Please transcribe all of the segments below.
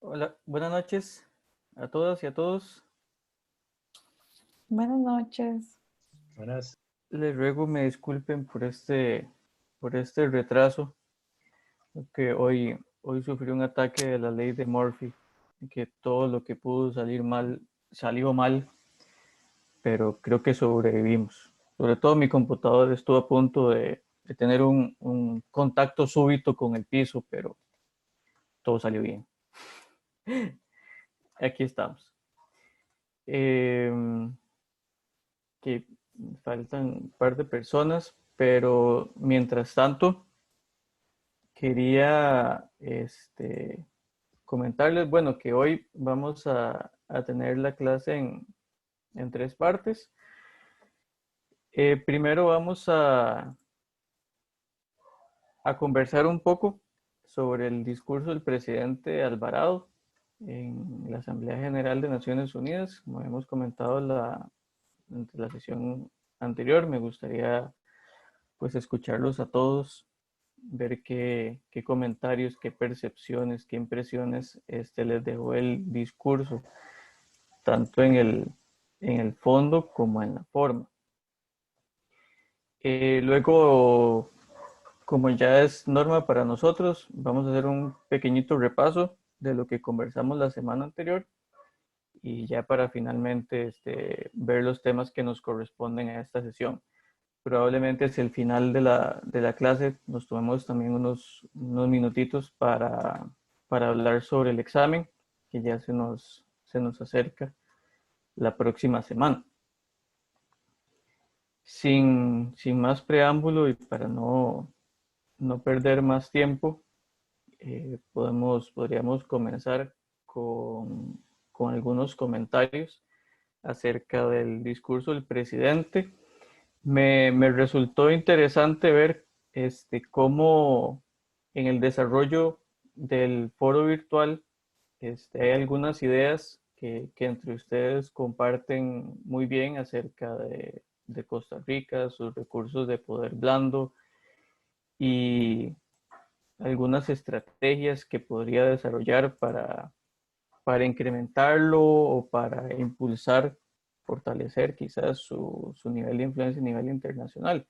Hola, buenas noches a todas y a todos. Buenas noches. Buenas. Les ruego me disculpen por este retraso, que hoy sufrí un ataque de la ley de Murphy, y que todo lo que pudo salir mal, salió mal, pero creo que sobrevivimos. Sobre todo mi computador estuvo a punto de tener un contacto súbito con el piso, pero todo salió bien. Aquí estamos. Que faltan un par de personas, pero mientras tanto quería comentarles, bueno, que hoy vamos a tener la clase en tres partes. Primero vamos a conversar un poco sobre el discurso del presidente Alvarado en la Asamblea General de Naciones Unidas. Como hemos comentado en la sesión anterior, me gustaría pues escucharlos a todos, ver qué comentarios, qué percepciones, qué impresiones les dejó el discurso, tanto en el fondo como en la forma. Luego, como ya es norma para nosotros, vamos a hacer un pequeñito repaso de lo que conversamos la semana anterior y ya para finalmente ver los temas que nos corresponden a esta sesión. Probablemente hacia el final de la clase nos tomemos también unos minutitos para hablar sobre el examen que ya se nos acerca la próxima semana. Sin más preámbulo y para no perder más tiempo, podríamos comenzar con algunos comentarios acerca del discurso del presidente. Me resultó interesante ver cómo en el desarrollo del foro virtual hay algunas ideas que entre ustedes comparten muy bien acerca de Costa Rica, sus recursos de poder blando y algunas estrategias que podría desarrollar para incrementarlo o para impulsar, fortalecer quizás su nivel de influencia a nivel internacional.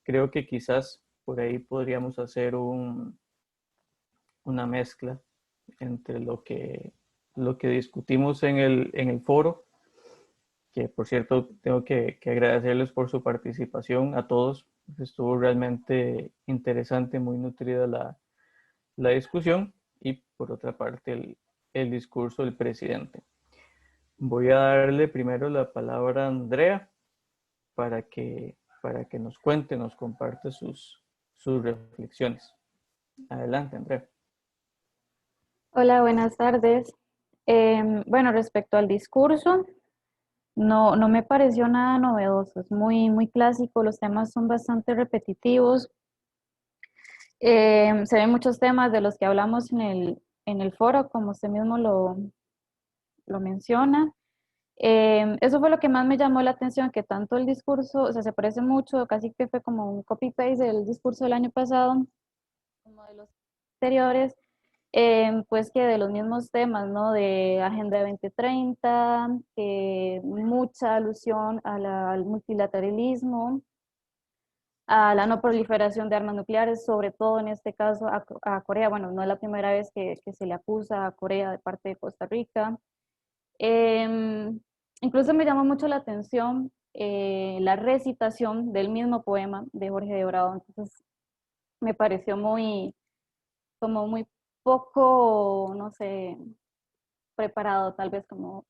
Creo que quizás por ahí podríamos hacer una mezcla entre lo que discutimos en el foro, que por cierto tengo que agradecerles por su participación a todos. Estuvo realmente interesante, muy nutrida la discusión, y por otra parte el discurso del presidente. Voy a darle primero la palabra a Andrea para que nos cuente, nos comparte sus reflexiones. Adelante, Andrea. Hola, buenas tardes. Bueno, respecto al discurso, no me pareció nada novedoso, es muy clásico, los temas son bastante repetitivos. Se ven muchos temas de los que hablamos en el foro, como usted mismo lo menciona. Eso fue lo que más me llamó la atención, que tanto el discurso, o sea, se parece mucho, casi que fue como un copy-paste del discurso del año pasado, como de los anteriores. Pues que de los mismos temas, ¿no? De Agenda 2030, mucha alusión al multilateralismo, a la no proliferación de armas nucleares, sobre todo en este caso a Corea. Bueno, no es la primera vez que se le acusa a Corea de parte de Costa Rica. Em, Incluso me llamó mucho la atención la recitación del mismo poema de Jorge de Bravo. Entonces me pareció como muy poco, no sé, preparado, tal vez como,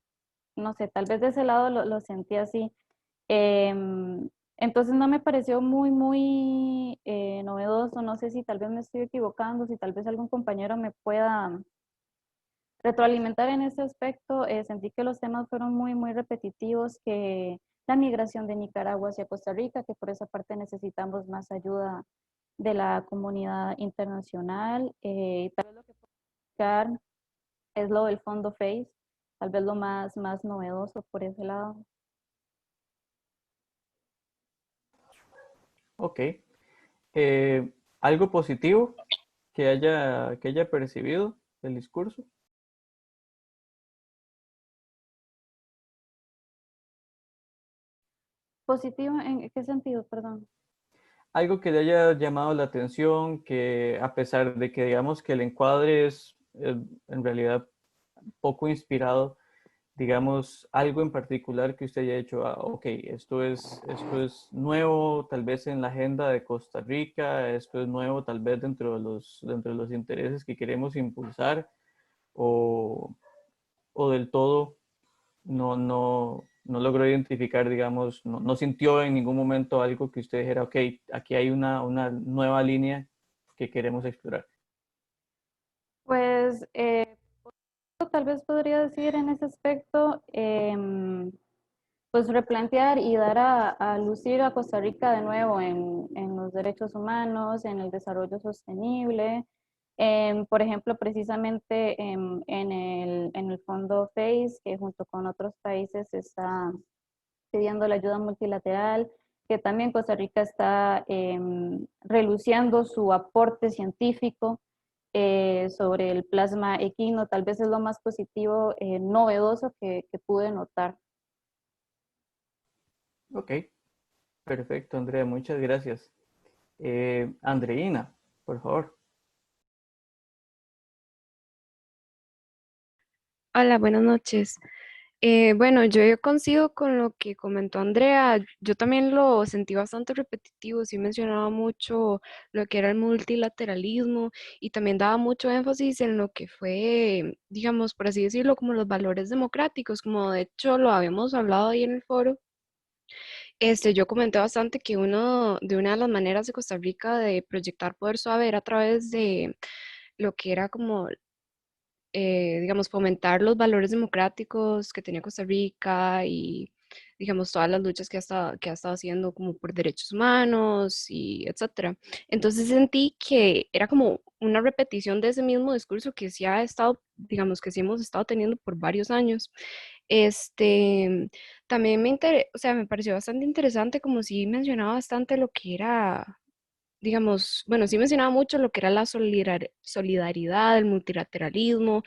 no sé, tal vez de ese lado lo sentí así. Entonces no me pareció muy novedoso, no sé si tal vez me estoy equivocando, si tal vez algún compañero me pueda retroalimentar en ese aspecto. Sentí que los temas fueron muy repetitivos, que la migración de Nicaragua hacia Costa Rica, que por esa parte necesitamos más ayuda de la comunidad internacional. Tal vez lo que puedo explicar es lo del fondo FACE, tal vez lo más novedoso por ese lado. Ok. ¿Algo positivo que haya percibido del discurso? ¿Positivo en qué sentido, perdón? Algo que le haya llamado la atención, que a pesar de que digamos que el encuadre es en realidad poco inspirado, digamos, algo en particular que usted haya hecho, ok, esto es nuevo tal vez en la agenda de Costa Rica, esto es nuevo tal vez dentro de los intereses que queremos impulsar, o, o del todo no logró identificar, digamos, no sintió en ningún momento algo que usted dijera, ok, aquí hay una nueva línea que queremos explorar. Pues tal vez podría decir en ese aspecto, pues replantear y dar a lucir a Costa Rica de nuevo en los derechos humanos, en el desarrollo sostenible. Por ejemplo, precisamente en el fondo FACE, que junto con otros países está pidiendo la ayuda multilateral, que también Costa Rica está reluciendo su aporte científico sobre el plasma equino. Tal vez es lo más positivo, novedoso que pude notar. Ok, perfecto, Andrea, muchas gracias. Andreina, por favor. Hola, buenas noches. Bueno, yo coincido con lo que comentó Andrea. Yo también lo sentí bastante repetitivo. Sí mencionaba mucho lo que era el multilateralismo y también daba mucho énfasis en lo que fue, digamos, por así decirlo, como los valores democráticos, como de hecho lo habíamos hablado ahí en el foro. Yo comenté bastante que una de las maneras de Costa Rica de proyectar poder suave era a través de lo que era como digamos, fomentar los valores democráticos que tenía Costa Rica y, digamos, todas las luchas que ha estado haciendo como por derechos humanos y etcétera. Entonces sentí que era como una repetición de ese mismo discurso que sí ha estado, digamos, que sí hemos estado teniendo por varios años. Este, también o sea, me pareció bastante interesante, como si mencionaba bastante lo que era, digamos, bueno, sí mencionaba mucho lo que era la solidaridad, el multilateralismo,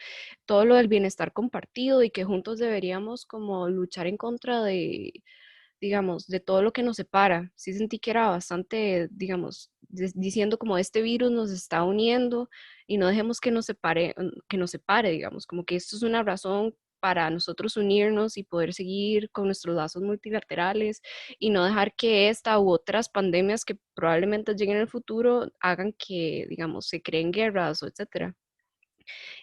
todo lo del bienestar compartido y que juntos deberíamos como luchar en contra de, digamos, de todo lo que nos separa. Sí sentí que era bastante, digamos, diciendo como este virus nos está uniendo y no dejemos que nos separe, digamos, como que esto es una razón para nosotros unirnos y poder seguir con nuestros lazos multilaterales y no dejar que esta u otras pandemias que probablemente lleguen en el futuro hagan que, digamos, se creen guerras o etcétera.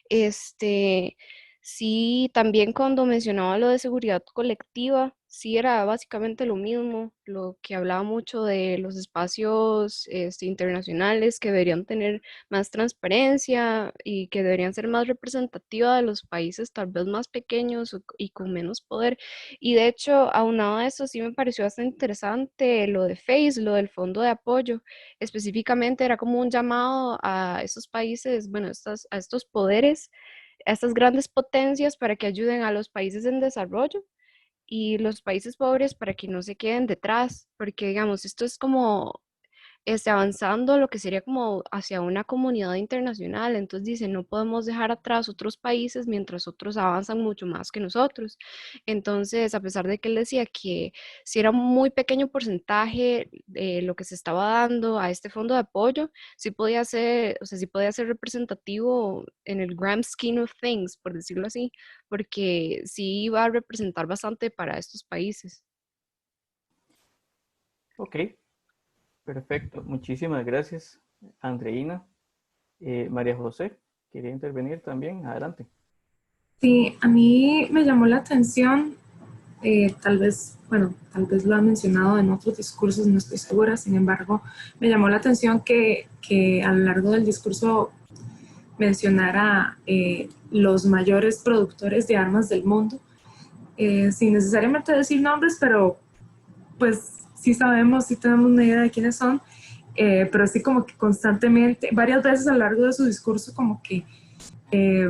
Este, sí, también cuando mencionaba lo de seguridad colectiva, sí era básicamente lo mismo, lo que hablaba mucho de los espacios internacionales que deberían tener más transparencia y que deberían ser más representativas de los países tal vez más pequeños y con menos poder. Y de hecho, aunado a eso, sí me pareció bastante interesante lo de FACE, lo del fondo de apoyo. Específicamente era como un llamado a esos países, bueno, a estos poderes, a estas grandes potencias para que ayuden a los países en desarrollo y los países pobres para que no se queden detrás, porque digamos, esto es como avanzando lo que sería como hacia una comunidad internacional. Entonces dice, no podemos dejar atrás otros países mientras otros avanzan mucho más que nosotros. Entonces, a pesar de que él decía que si era un muy pequeño porcentaje de lo que se estaba dando a este fondo de apoyo, sí podía ser, o sea, sí podía ser representativo en el grand scheme of things, por decirlo así, porque sí iba a representar bastante para estos países. Ok, perfecto. Muchísimas gracias, Andreina. María José, ¿quería intervenir también? Adelante. Sí, a mí me llamó la atención, tal vez, bueno, tal vez lo han mencionado en otros discursos, no estoy segura, sin embargo, me llamó la atención que a lo largo del discurso mencionara los mayores productores de armas del mundo, sin necesariamente decir nombres, pero pues sí sabemos, sí tenemos una idea de quiénes son, pero así como que constantemente, varias veces a lo largo de su discurso como que eh,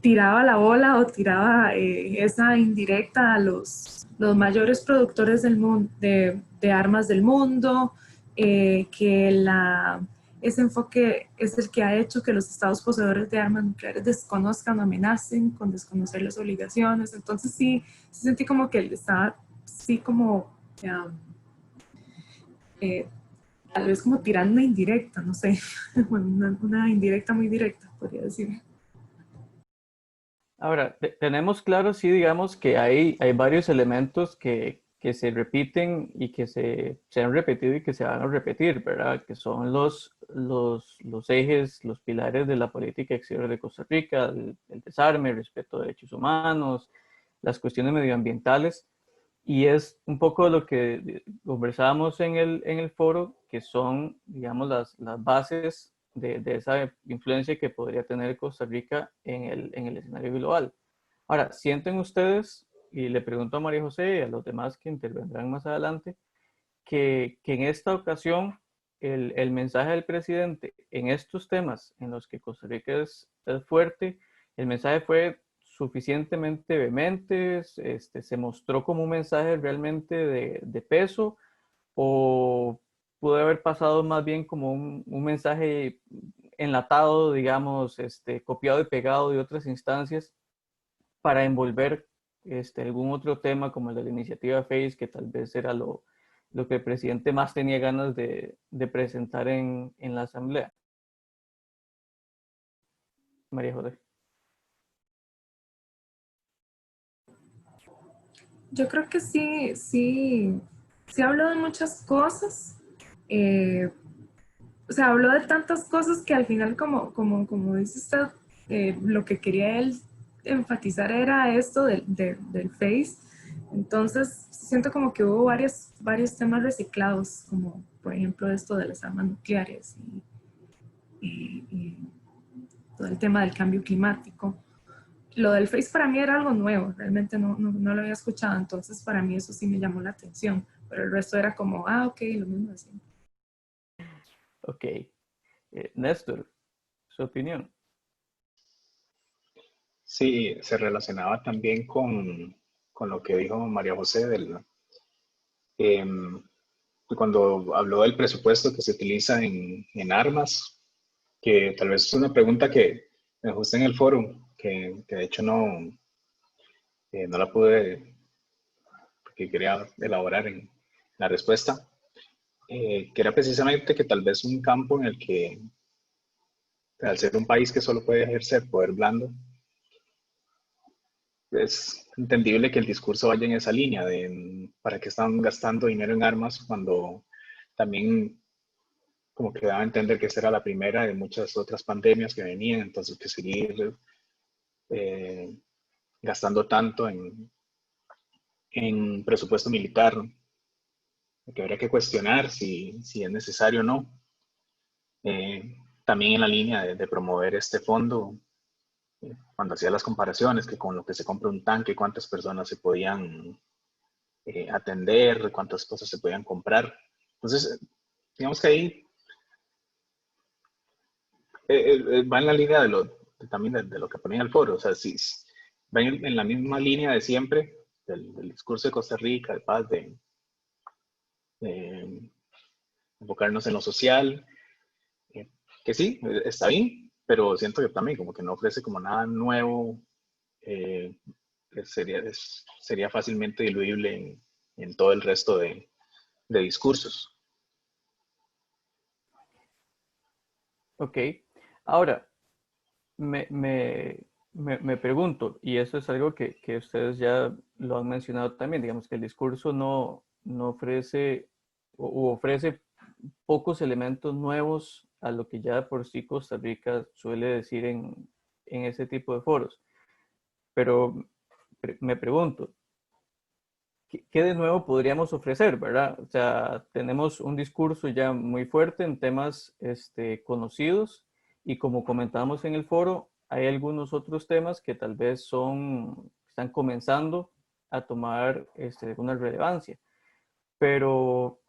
tiraba la bola o tiraba esa indirecta a los mayores productores del mundo, de armas del mundo, que ese enfoque es el que ha hecho que los estados poseedores de armas nucleares desconozcan o amenacen con desconocer las obligaciones. Entonces sí sentí como que él estaba, sí como um, eh, tal vez como tirando una indirecta, no sé, bueno, una indirecta muy directa, podría decir. Ahora, tenemos claro, sí, digamos que hay varios elementos que se repiten y que se han repetido y que se van a repetir, ¿verdad? Que son los ejes, los pilares de la política exterior de Costa Rica, el desarme, el respeto de derechos humanos, las cuestiones medioambientales. Y es un poco lo que conversábamos en el foro, que son, digamos, las bases de esa influencia que podría tener Costa Rica en el escenario global. Ahora, ¿sienten ustedes, y le pregunto a María José y a los demás que intervendrán más adelante, que en esta ocasión el mensaje del presidente en estos temas en los que Costa Rica es fuerte, el mensaje fue suficientemente vehemente, se mostró como un mensaje realmente de peso, o pudo haber pasado más bien como un mensaje enlatado, digamos, copiado y pegado de otras instancias para envolver algún otro tema como el de la iniciativa FACE, que tal vez era lo que el presidente más tenía ganas de presentar en la asamblea? María José. Yo creo que sí habló de muchas cosas. eh, o sea, habló de tantas cosas que al final, como dice usted, lo que quería él enfatizar era esto del Face. Entonces, siento como que hubo varios temas reciclados, como por ejemplo esto de las armas nucleares y todo el tema del cambio climático. Lo del Face para mí era algo nuevo, realmente no lo había escuchado, entonces para mí eso sí me llamó la atención, pero el resto era como, ok, lo mismo de siempre. Ok. Néstor, su opinión. Sí, se relacionaba también con lo que dijo María José em, cuando habló del presupuesto que se utiliza en armas, que tal vez es una pregunta que me ajusté en el foro, que de hecho no la pude, porque quería elaborar en la respuesta, que era precisamente que tal vez un campo en el que, al ser un país que solo puede ejercer poder blando, es entendible que el discurso vaya en esa línea de para qué están gastando dinero en armas cuando también como que daba a entender que esta era la primera de muchas otras pandemias que venían, entonces que seguir eh, gastando tanto en presupuesto militar, que habría que cuestionar si es necesario o no. También en la línea de promover este fondo, cuando hacía las comparaciones, que con lo que se compra un tanque, cuántas personas se podían atender, cuántas cosas se podían comprar. Entonces, digamos que ahí va en la línea también de lo que ponía el foro, o sea, si va en la misma línea de siempre, del discurso de Costa Rica, de paz, de enfocarnos en lo social, eh, que sí, está bien, pero siento que también como que no ofrece como nada nuevo, eh, que sería fácilmente diluible en todo el resto de discursos. Ok. Ahora, me pregunto, y eso es algo que ustedes ya lo han mencionado también, digamos que el discurso no ofrece o ofrece pocos elementos nuevos a lo que ya por sí Costa Rica suele decir en ese tipo de foros. Pero me pregunto, ¿qué de nuevo podríamos ofrecer, verdad? O sea, tenemos un discurso ya muy fuerte en temas conocidos, y como comentábamos en el foro, hay algunos otros temas que tal vez están comenzando a tomar una relevancia. Pero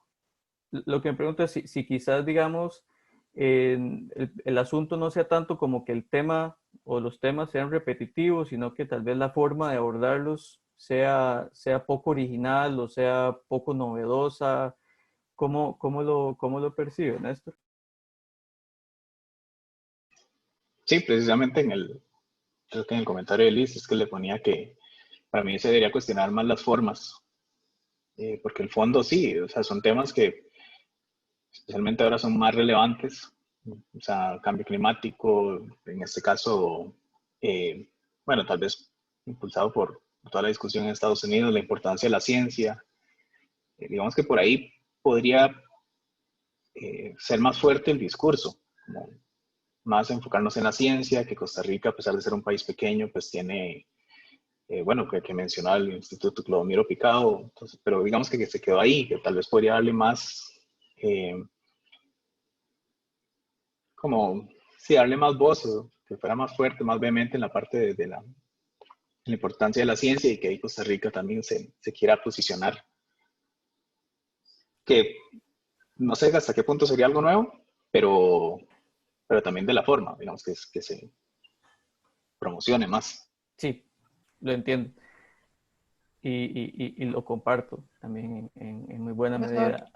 lo que me pregunto es si quizás, digamos, el asunto no sea tanto como que el tema o los temas sean repetitivos, sino que tal vez la forma de abordarlos sea poco original o sea poco novedosa. ¿Cómo lo percibe, Néstor? Sí, precisamente creo que en el comentario de Liz es que le ponía que para mí se debería cuestionar más las formas, porque el fondo sí, o sea, son temas que especialmente ahora son más relevantes, o sea, cambio climático, en este caso, bueno, tal vez impulsado por toda la discusión en Estados Unidos, la importancia de la ciencia, digamos que por ahí podría ser más fuerte el discurso, como más enfocarnos en la ciencia, que Costa Rica, a pesar de ser un país pequeño, pues tiene, bueno, que mencionaba el Instituto Clodomiro Picado, entonces, pero digamos que se quedó ahí, que tal vez podría darle más, eh, como, sí, darle más voz, o que fuera más fuerte, más vehemente en la parte de la importancia de la ciencia y que ahí Costa Rica también se quiera posicionar, que no sé hasta qué punto sería algo nuevo, pero, pero también de la forma, digamos, que se promocione más. Sí, lo entiendo. Y lo comparto también en muy buena Profesor, medida.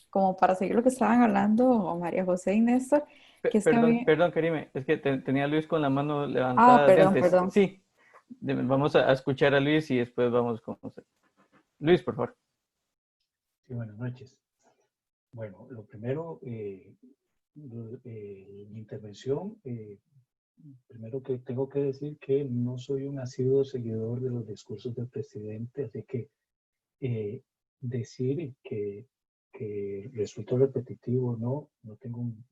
como para seguir lo que estaban hablando María José y Néstor, que es que Perdón, había... perdón, Karime, es que tenía a Luis con la mano levantada de Perdón, antes. perdón. Sí, vamos a escuchar a Luis y después vamos con usted. Luis, por favor. Sí, buenas noches. Bueno, lo primero, mi intervención, primero que tengo que decir que no soy un asiduo seguidor de los discursos del presidente, así que decir que resultó repetitivo o no, no tengo un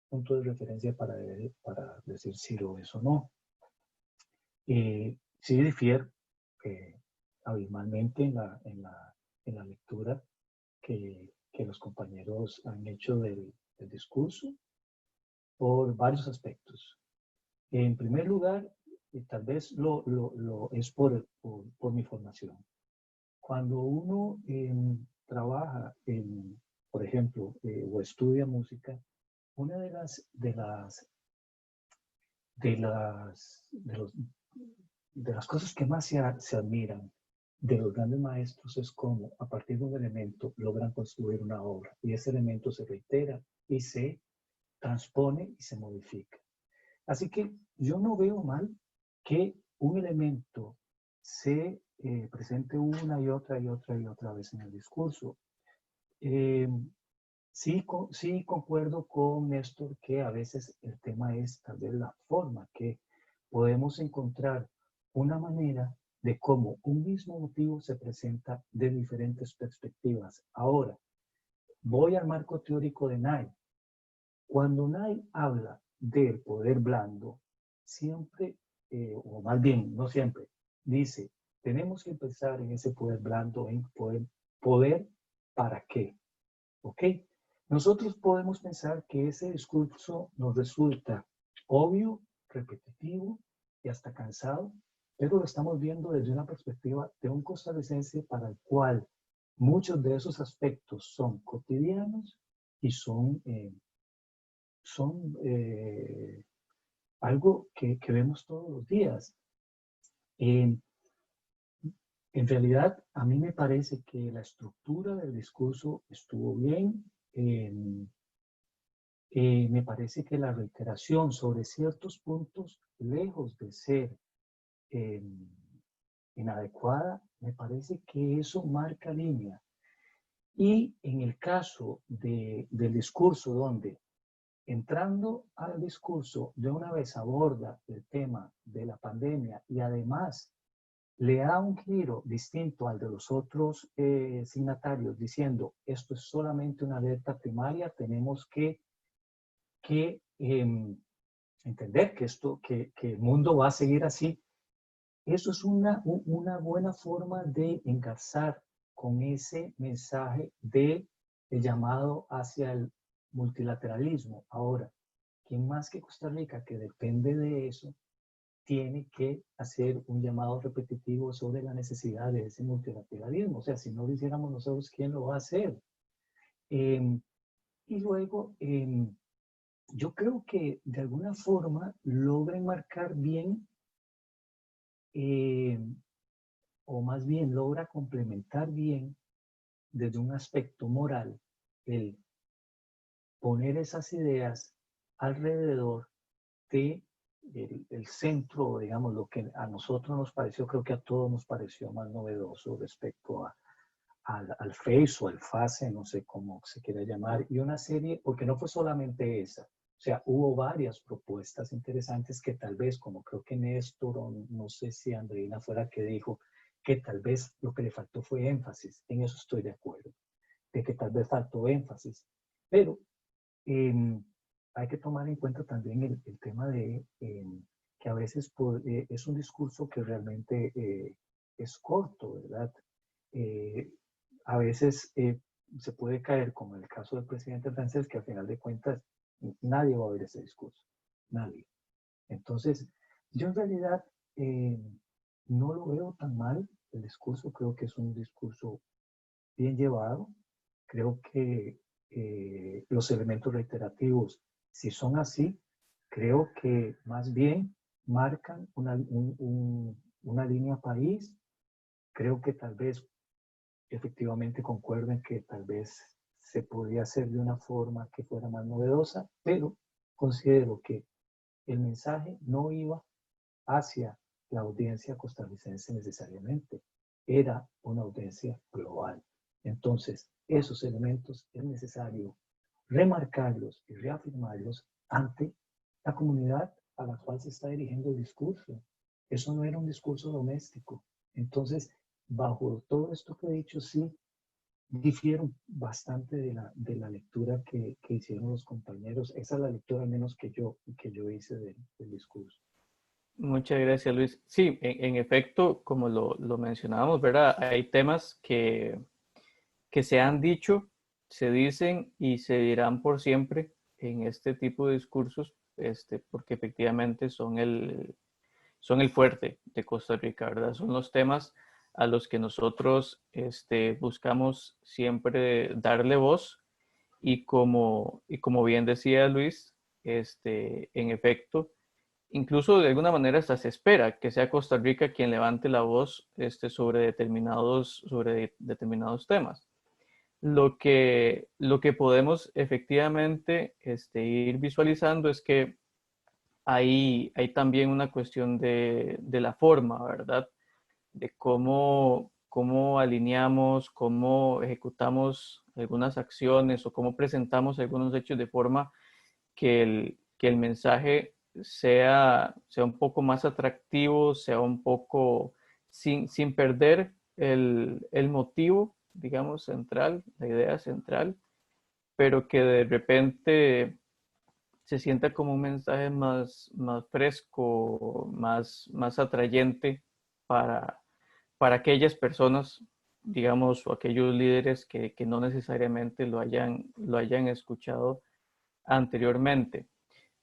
punto de referencia para decir si lo es o no. Sí difiero abismalmente en la lectura que los compañeros han hecho del discurso por varios aspectos. En primer lugar, tal vez lo es por mi formación. Cuando uno trabaja, por ejemplo, o estudia música, una de las cosas que más se admiran de los grandes maestros es cómo a partir de un elemento logran construir una obra y ese elemento se reitera y se transpone y se modifica. Así que yo no veo mal que un elemento se presente una y otra y otra y otra vez en el discurso. Sí concuerdo con Néstor que a veces el tema es tal vez la forma, que podemos encontrar una manera de cómo un mismo motivo se presenta de diferentes perspectivas. Ahora, voy al marco teórico de Nye. Cuando Nye habla del poder blando, siempre, o más bien, no siempre, dice, tenemos que pensar en ese poder blando, en poder ¿para qué? ¿Ok? Nosotros podemos pensar que ese discurso nos resulta obvio, repetitivo y hasta cansado, pero lo estamos viendo desde una perspectiva de un costarricense para el cual muchos de esos aspectos son cotidianos y son algo que vemos todos los días. En realidad, a mí me parece que la estructura del discurso estuvo bien. Me parece que la reiteración sobre ciertos puntos, lejos de ser eh, inadecuada, me parece que eso marca línea. Y en el caso del discurso donde entrando al discurso de una vez aborda el tema de la pandemia y además le da un giro distinto al de los otros signatarios diciendo esto es solamente una alerta primaria, tenemos que entender que el mundo va a seguir así. Eso es una buena forma de engarzar con ese mensaje de llamado hacia el multilateralismo. Ahora, ¿quién más que Costa Rica, que depende de eso, tiene que hacer un llamado repetitivo sobre la necesidad de ese multilateralismo? O sea, si no lo hiciéramos nosotros, ¿quién lo va a hacer? Y luego, yo creo que de alguna forma logren marcar bien, o más bien logra complementar bien desde un aspecto moral, el poner esas ideas alrededor de el centro, digamos, lo que a nosotros nos pareció, creo que a todos nos pareció más novedoso respecto al Face o al FASE, no sé cómo se quiera llamar, y una serie, porque no fue solamente esa, o sea, hubo varias propuestas interesantes que tal vez, como creo que Néstor, o no sé si Andreina fue la que dijo, que tal vez lo que le faltó fue énfasis, en eso estoy de acuerdo, de que tal vez faltó énfasis, pero hay que tomar en cuenta también el tema de que a veces es un discurso que realmente es corto, ¿verdad? A veces se puede caer, como en el caso del presidente francés, que al final de cuentas nadie va a oír ese discurso, nadie. Entonces, yo en realidad no lo veo tan mal el discurso, creo que es un discurso bien llevado, creo que los elementos reiterativos, si son así, creo que más bien marcan una línea país, creo que tal vez efectivamente concuerdo en que tal vez se podía hacer de una forma que fuera más novedosa, pero considero que el mensaje no iba hacia la audiencia costarricense necesariamente, era una audiencia global. Entonces, esos elementos es necesario remarcarlos y reafirmarlos ante la comunidad a la cual se está dirigiendo el discurso. Eso no era un discurso doméstico. Entonces, bajo todo esto que he dicho, sí, difiero bastante de la lectura que hicieron los compañeros. Esa es la lectura al menos que yo hice del discurso. Muchas gracias, Luis. Sí, en efecto, como lo mencionábamos, ¿verdad? Hay temas que se han dicho, se dicen y se dirán por siempre en este tipo de discursos, porque efectivamente son el fuerte de Costa Rica, ¿verdad? Son los temas a los que nosotros buscamos siempre darle voz y como bien decía Luis, en efecto, incluso de alguna manera hasta se espera que sea Costa Rica quien levante la voz sobre determinados temas. Lo que podemos efectivamente ir visualizando es que hay también una cuestión de la forma, ¿verdad? De cómo alineamos, cómo ejecutamos algunas acciones o cómo presentamos algunos hechos de forma que el mensaje sea un poco más atractivo, sea un poco sin perder el motivo, digamos, central, la idea central, pero que de repente se sienta como un mensaje más fresco, más atrayente para, para aquellas personas, digamos, o aquellos líderes que no necesariamente lo hayan escuchado anteriormente.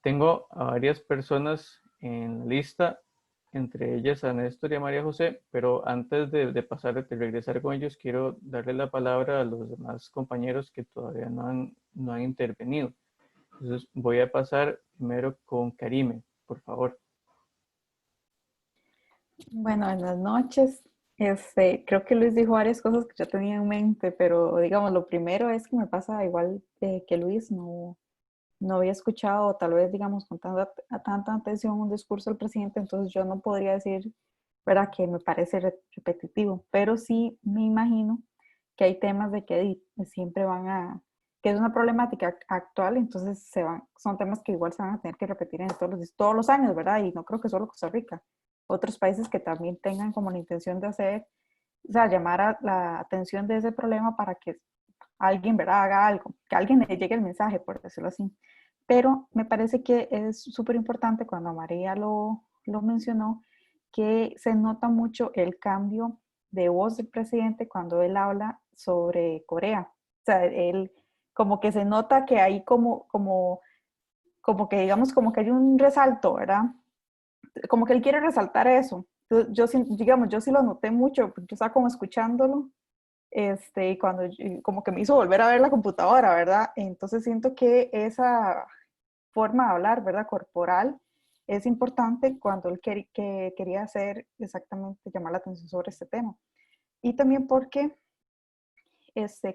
Tengo a varias personas en la lista, entre ellas a Néstor y a María José, pero antes de regresar con ellos, quiero darle la palabra a los demás compañeros que todavía no han intervenido. Entonces voy a pasar primero con Karime, por favor. Bueno, buenas noches. Creo que Luis dijo varias cosas que yo tenía en mente, pero digamos, lo primero es que me pasa igual que Luis, no había escuchado, tal vez, digamos, con tanta atención un discurso del presidente, entonces yo no podría decir, ¿verdad?, que me parece repetitivo, pero sí me imagino que hay temas de que siempre que es una problemática actual, entonces son temas que igual se van a tener que repetir en todos los años, ¿verdad? Y no creo que solo Costa Rica, otros países que también tengan como la intención de hacer, o sea, llamar a la atención de ese problema para que alguien, ¿verdad?, haga algo, que a alguien le llegue el mensaje, por decirlo así. Pero me parece que es súper importante cuando María lo mencionó, que se nota mucho el cambio de voz del presidente cuando él habla sobre Corea. O sea, él como que se nota que hay como que digamos, como que hay un resalto, ¿verdad? Como que él quiere resaltar eso. Entonces, yo sí lo noté mucho, yo estaba como escuchándolo, cuando como que me hizo volver a ver la computadora, ¿verdad? Entonces siento que esa forma de hablar, ¿verdad?, corporal, es importante cuando él quería hacer exactamente, llamar la atención sobre este tema. Y también porque,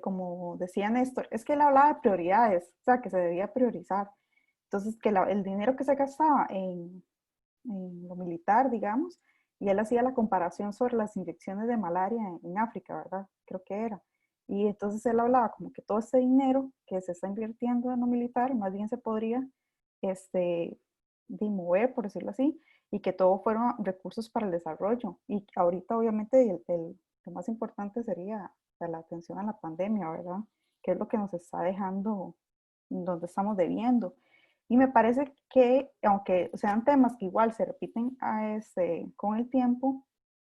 como decía Néstor, es que él hablaba de prioridades, o sea, que se debía priorizar. Entonces, que el dinero que se gastaba en lo militar, digamos, y él hacía la comparación sobre las inyecciones de malaria en África, ¿verdad? Creo que era. Y entonces él hablaba como que todo ese dinero que se está invirtiendo en lo militar, más bien se podría mover, por decirlo así, y que todo fueron recursos para el desarrollo. Y ahorita obviamente lo más importante sería la atención a la pandemia, ¿verdad? Que es lo que nos está dejando donde estamos debiendo. Y me parece que, aunque sean temas que igual se repiten con el tiempo,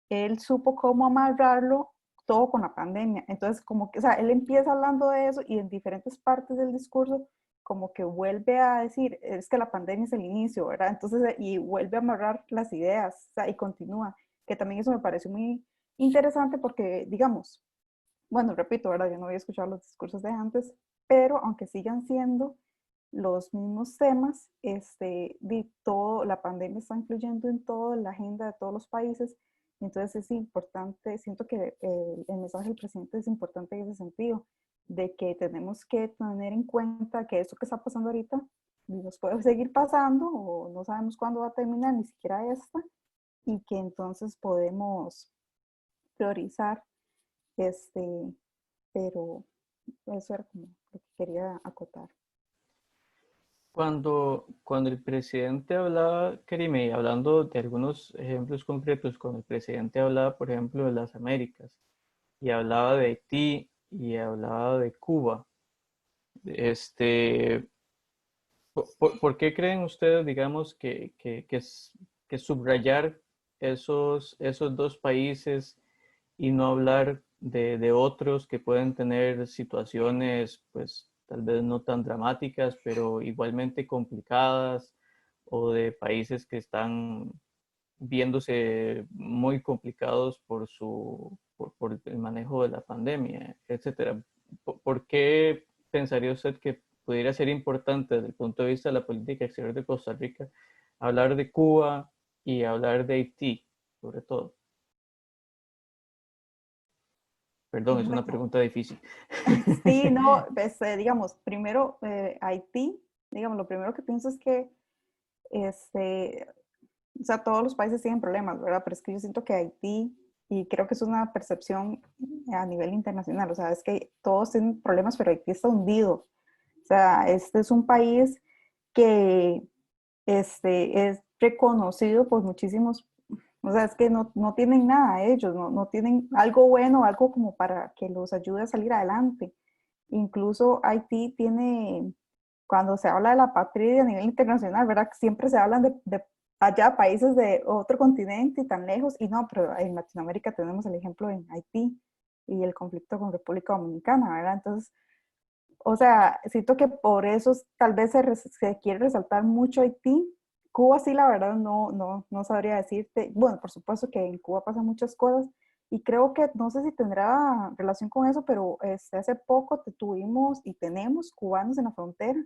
él supo cómo amarrarlo todo con la pandemia. Entonces, como que, o sea, él empieza hablando de eso y en diferentes partes del discurso, como que vuelve a decir, es que la pandemia es el inicio, ¿verdad? Entonces, y vuelve a amarrar las ideas, o sea, y continúa, que también eso me pareció muy interesante porque, digamos, bueno, repito, ¿verdad? Yo no había escuchado los discursos de antes, pero aunque sigan siendo los mismos temas, la pandemia está influyendo en toda la agenda de todos los países, entonces es importante, siento que el mensaje del presidente es importante en ese sentido, de que tenemos que tener en cuenta que eso que está pasando ahorita nos puede seguir pasando o no sabemos cuándo va a terminar, ni siquiera esta, y que entonces podemos priorizar, pero eso era como lo que quería acotar. Cuando el presidente hablaba, Karime, y hablando de algunos ejemplos concretos, cuando el presidente hablaba, por ejemplo, de las Américas, y hablaba de Haití, y hablaba de Cuba, este, ¿por qué creen ustedes, digamos, que subrayar esos dos países y no hablar de otros que pueden tener situaciones, pues tal vez no tan dramáticas, pero igualmente complicadas, o de países que están viéndose muy complicados por el manejo de la pandemia, etcétera? ¿Por qué pensaría usted que pudiera ser importante desde el punto de vista de la política exterior de Costa Rica hablar de Cuba y hablar de Haití, sobre todo? Perdón, es una Bueno, pregunta difícil. sí, no, pues, digamos, primero Haití, digamos, lo primero que pienso es que, o sea, todos los países tienen problemas, ¿verdad? Pero es que yo siento que Haití, y creo que es una percepción a nivel internacional, o sea, es que todos tienen problemas, pero Haití está hundido. O sea, este es un país que es reconocido por muchísimos, o sea, es que no tienen nada ellos, no tienen algo bueno, algo como para que los ayude a salir adelante. Incluso Haití tiene, cuando se habla de la patria a nivel internacional, ¿verdad? Siempre se hablan de allá, países de otro continente y tan lejos, y no, pero en Latinoamérica tenemos el ejemplo en Haití y el conflicto con República Dominicana, ¿verdad? Entonces, o sea, siento que por eso tal vez se quiere resaltar mucho Haití. Cuba sí, la verdad, no sabría decirte. Bueno, por supuesto que en Cuba pasan muchas cosas y creo que, no sé si tendrá relación con eso, pero hace poco tuvimos y tenemos cubanos en la frontera.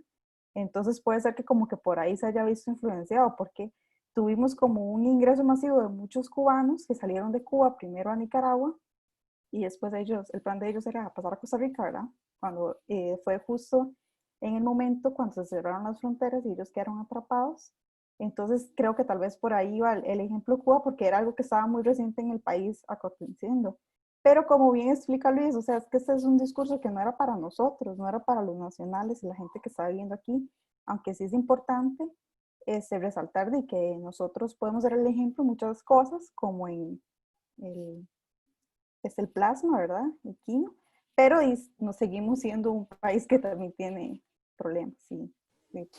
Entonces puede ser que como que por ahí se haya visto influenciado, porque tuvimos como un ingreso masivo de muchos cubanos que salieron de Cuba primero a Nicaragua y después el plan de ellos era pasar a Costa Rica, ¿verdad? Cuando fue justo en el momento cuando se cerraron las fronteras y ellos quedaron atrapados. Entonces creo que tal vez por ahí iba el ejemplo Cuba, porque era algo que estaba muy reciente en el país aconteciendo. Pero como bien explica Luis, o sea, es que este es un discurso que no era para nosotros, no era para los nacionales y la gente que está viviendo aquí, aunque sí es importante resaltar de que nosotros podemos ser el ejemplo en muchas cosas, como en el es el plasma, ¿verdad? El quino, pero nos seguimos siendo un país que también tiene problemas y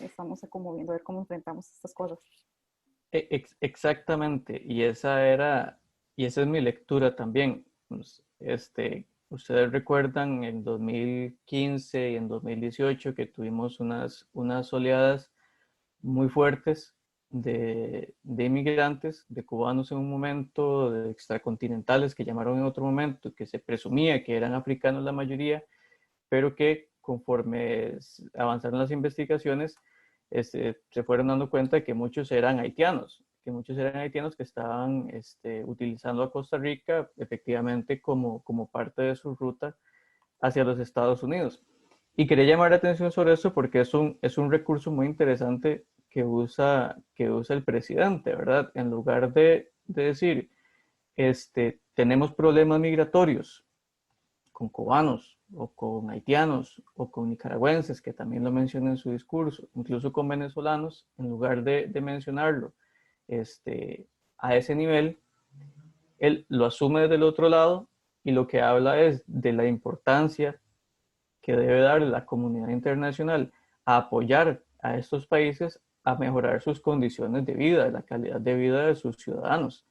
estamos como viendo a ver cómo enfrentamos estas cosas. Exactamente, y esa es mi lectura también. Pues, ustedes recuerdan en 2015 y en 2018 que tuvimos unas oleadas muy fuertes de inmigrantes, de cubanos en un momento, de extracontinentales que llamaron en otro momento, que se presumía que eran africanos la mayoría, pero que conforme avanzaron las investigaciones, se fueron dando cuenta de que muchos eran haitianos, que estaban utilizando a Costa Rica efectivamente como parte de su ruta hacia los Estados Unidos. Y quería llamar la atención sobre eso porque es un recurso muy interesante que usa el presidente, ¿verdad? En lugar de decir, tenemos problemas migratorios con cubanos o con haitianos o con nicaragüenses, que también lo menciona en su discurso, incluso con venezolanos, en lugar de mencionarlo a ese nivel, él lo asume desde el otro lado y lo que habla es de la importancia que debe dar la comunidad internacional a apoyar a estos países a mejorar sus condiciones de vida, la calidad de vida de sus ciudadanos.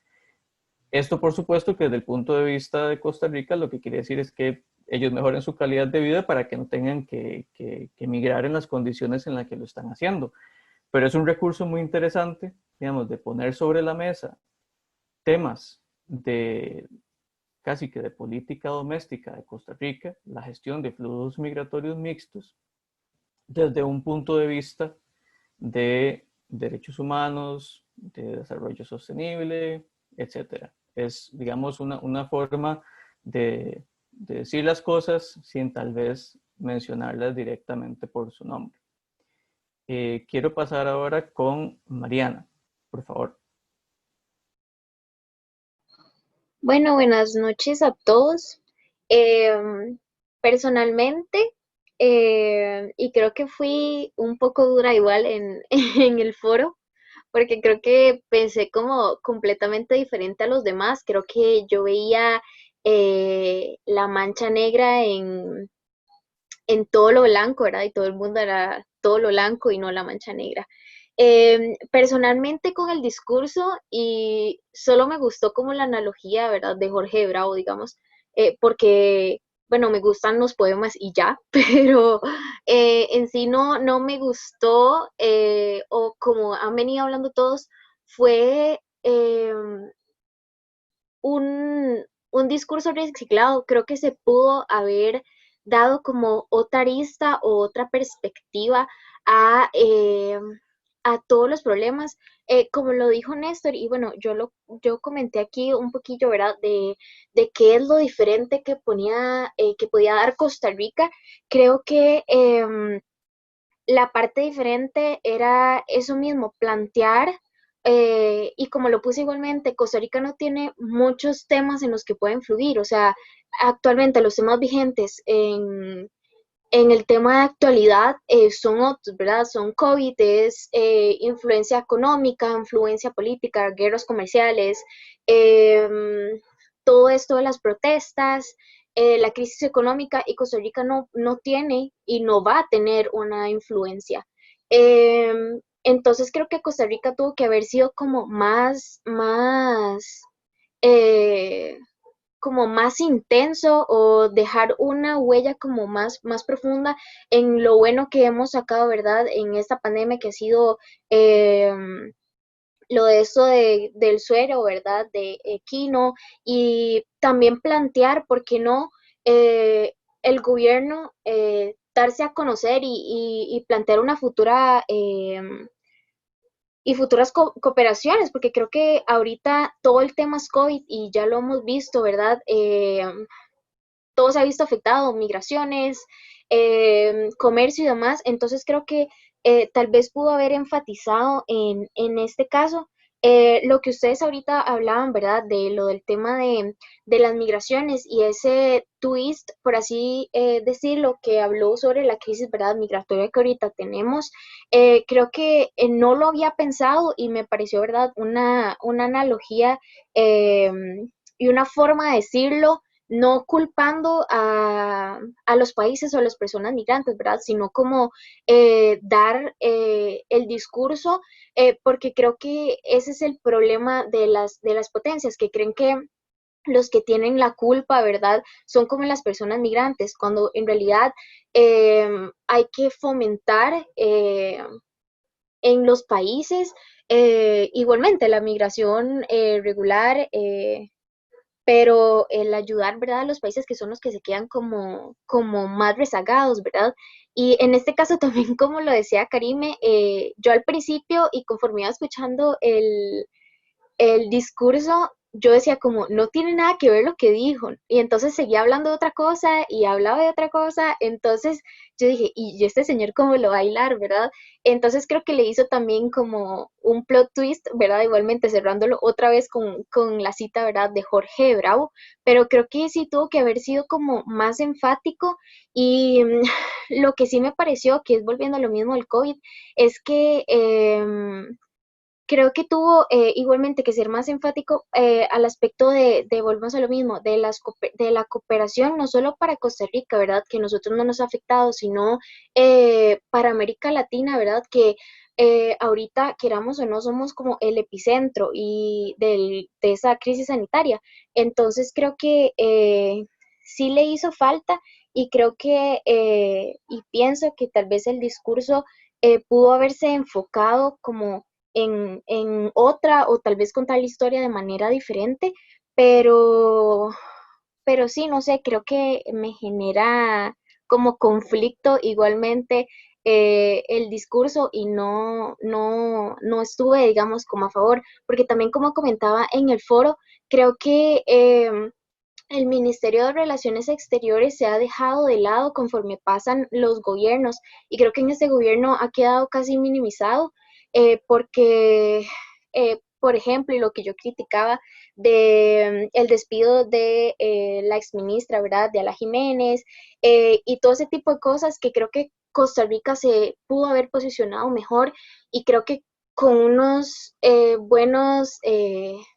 Esto, por supuesto, que desde el punto de vista de Costa Rica, lo que quiere decir es que ellos mejoren su calidad de vida para que no tengan que emigrar en las condiciones en las que lo están haciendo. Pero es un recurso muy interesante, digamos, de poner sobre la mesa temas de casi que de política doméstica de Costa Rica, la gestión de flujos migratorios mixtos, desde un punto de vista de derechos humanos, de desarrollo sostenible, etc. Es, digamos, una forma de decir las cosas sin tal vez mencionarlas directamente por su nombre. Quiero pasar ahora con Mariana, por favor. Bueno, buenas noches a todos. Personalmente, y creo que fui un poco dura igual en el foro, porque creo que pensé como completamente diferente a los demás. Creo que yo veía la mancha negra en todo lo blanco, ¿verdad? Y todo el mundo era todo lo blanco y no la mancha negra. Personalmente con el discurso, y solo me gustó como la analogía, ¿verdad? De Jorge Bravo, digamos, porque, bueno, me gustan los poemas y ya, pero en sí no me gustó, o como han venido hablando todos, fue un discurso reciclado. Creo que se pudo haber dado como otra arista o otra perspectiva a, a todos los problemas. Como lo dijo Néstor, y bueno, yo comenté aquí un poquillo, ¿verdad? De qué es lo diferente que que podía dar Costa Rica. Creo que la parte diferente era eso mismo, plantear, y como lo puse igualmente, Costa Rica no tiene muchos temas en los que pueden fluir. O sea, actualmente los temas vigentes en el tema de actualidad son otros, ¿verdad? Son COVID, es influencia económica, influencia política, guerras comerciales, todo esto de las protestas, la crisis económica, y Costa Rica no tiene y no va a tener una influencia. Entonces creo que Costa Rica tuvo que haber sido eh, como más intenso, o dejar una huella como más profunda en lo bueno que hemos sacado, ¿verdad? En esta pandemia, que ha sido lo de eso del suero, ¿verdad? De Equino, y también plantear, ¿por qué no? El gobierno darse a conocer y plantear una futura y futuras cooperaciones, porque creo que ahorita todo el tema es COVID y ya lo hemos visto, ¿verdad? Todo se ha visto afectado, migraciones, comercio y demás. Entonces creo que tal vez pudo haber enfatizado en este caso lo que ustedes ahorita hablaban, ¿verdad? De lo del tema de las migraciones, y ese twist, por así decirlo, que habló sobre la crisis, ¿verdad? Migratoria que ahorita tenemos. Creo que no lo había pensado y me pareció, ¿verdad? Una analogía y una forma de decirlo, no culpando a los países o a las personas migrantes, ¿verdad? Sino como dar el discurso, porque creo que ese es el problema de las potencias, que creen que los que tienen la culpa, ¿verdad? Son como las personas migrantes, cuando en realidad hay que fomentar en los países igualmente la migración regular, pero el ayudar, ¿verdad?, a los países que son los que se quedan como más rezagados, ¿verdad? Y en este caso también, como lo decía Karime, yo al principio, y conforme iba escuchando el discurso, yo decía como, no tiene nada que ver lo que dijo. Y entonces seguía hablando de otra cosa y hablaba de otra cosa. Entonces yo dije, ¿y este señor cómo lo va a bailar, verdad? Entonces creo que le hizo también como un plot twist, ¿verdad? Igualmente cerrándolo otra vez con la cita, ¿verdad? De Jorge Bravo. Pero creo que sí tuvo que haber sido como más enfático. Y lo que sí me pareció, que es volviendo a lo mismo del COVID, es que creo que tuvo igualmente que ser más enfático al aspecto de, volvemos a lo mismo, de la cooperación, no solo para Costa Rica, ¿verdad? Que nosotros no nos ha afectado, sino para América Latina, ¿verdad? Que ahorita, queramos o no, somos como el epicentro de esa crisis sanitaria. Entonces creo que sí le hizo falta y creo que, y pienso que tal vez el discurso pudo haberse enfocado como en otra o tal vez contar la historia de manera diferente, pero, pero sí, no sé, creo que me genera como conflicto igualmente el discurso y no estuve, digamos, como a favor, porque también como comentaba en el foro, creo que el Ministerio de Relaciones Exteriores se ha dejado de lado conforme pasan los gobiernos y creo que en este gobierno ha quedado casi minimizado porque, por ejemplo, y lo que yo criticaba de el despido de la exministra, ¿verdad? De Ala Jiménez y todo ese tipo de cosas que creo que Costa Rica se pudo haber posicionado mejor y creo que con unos buenos,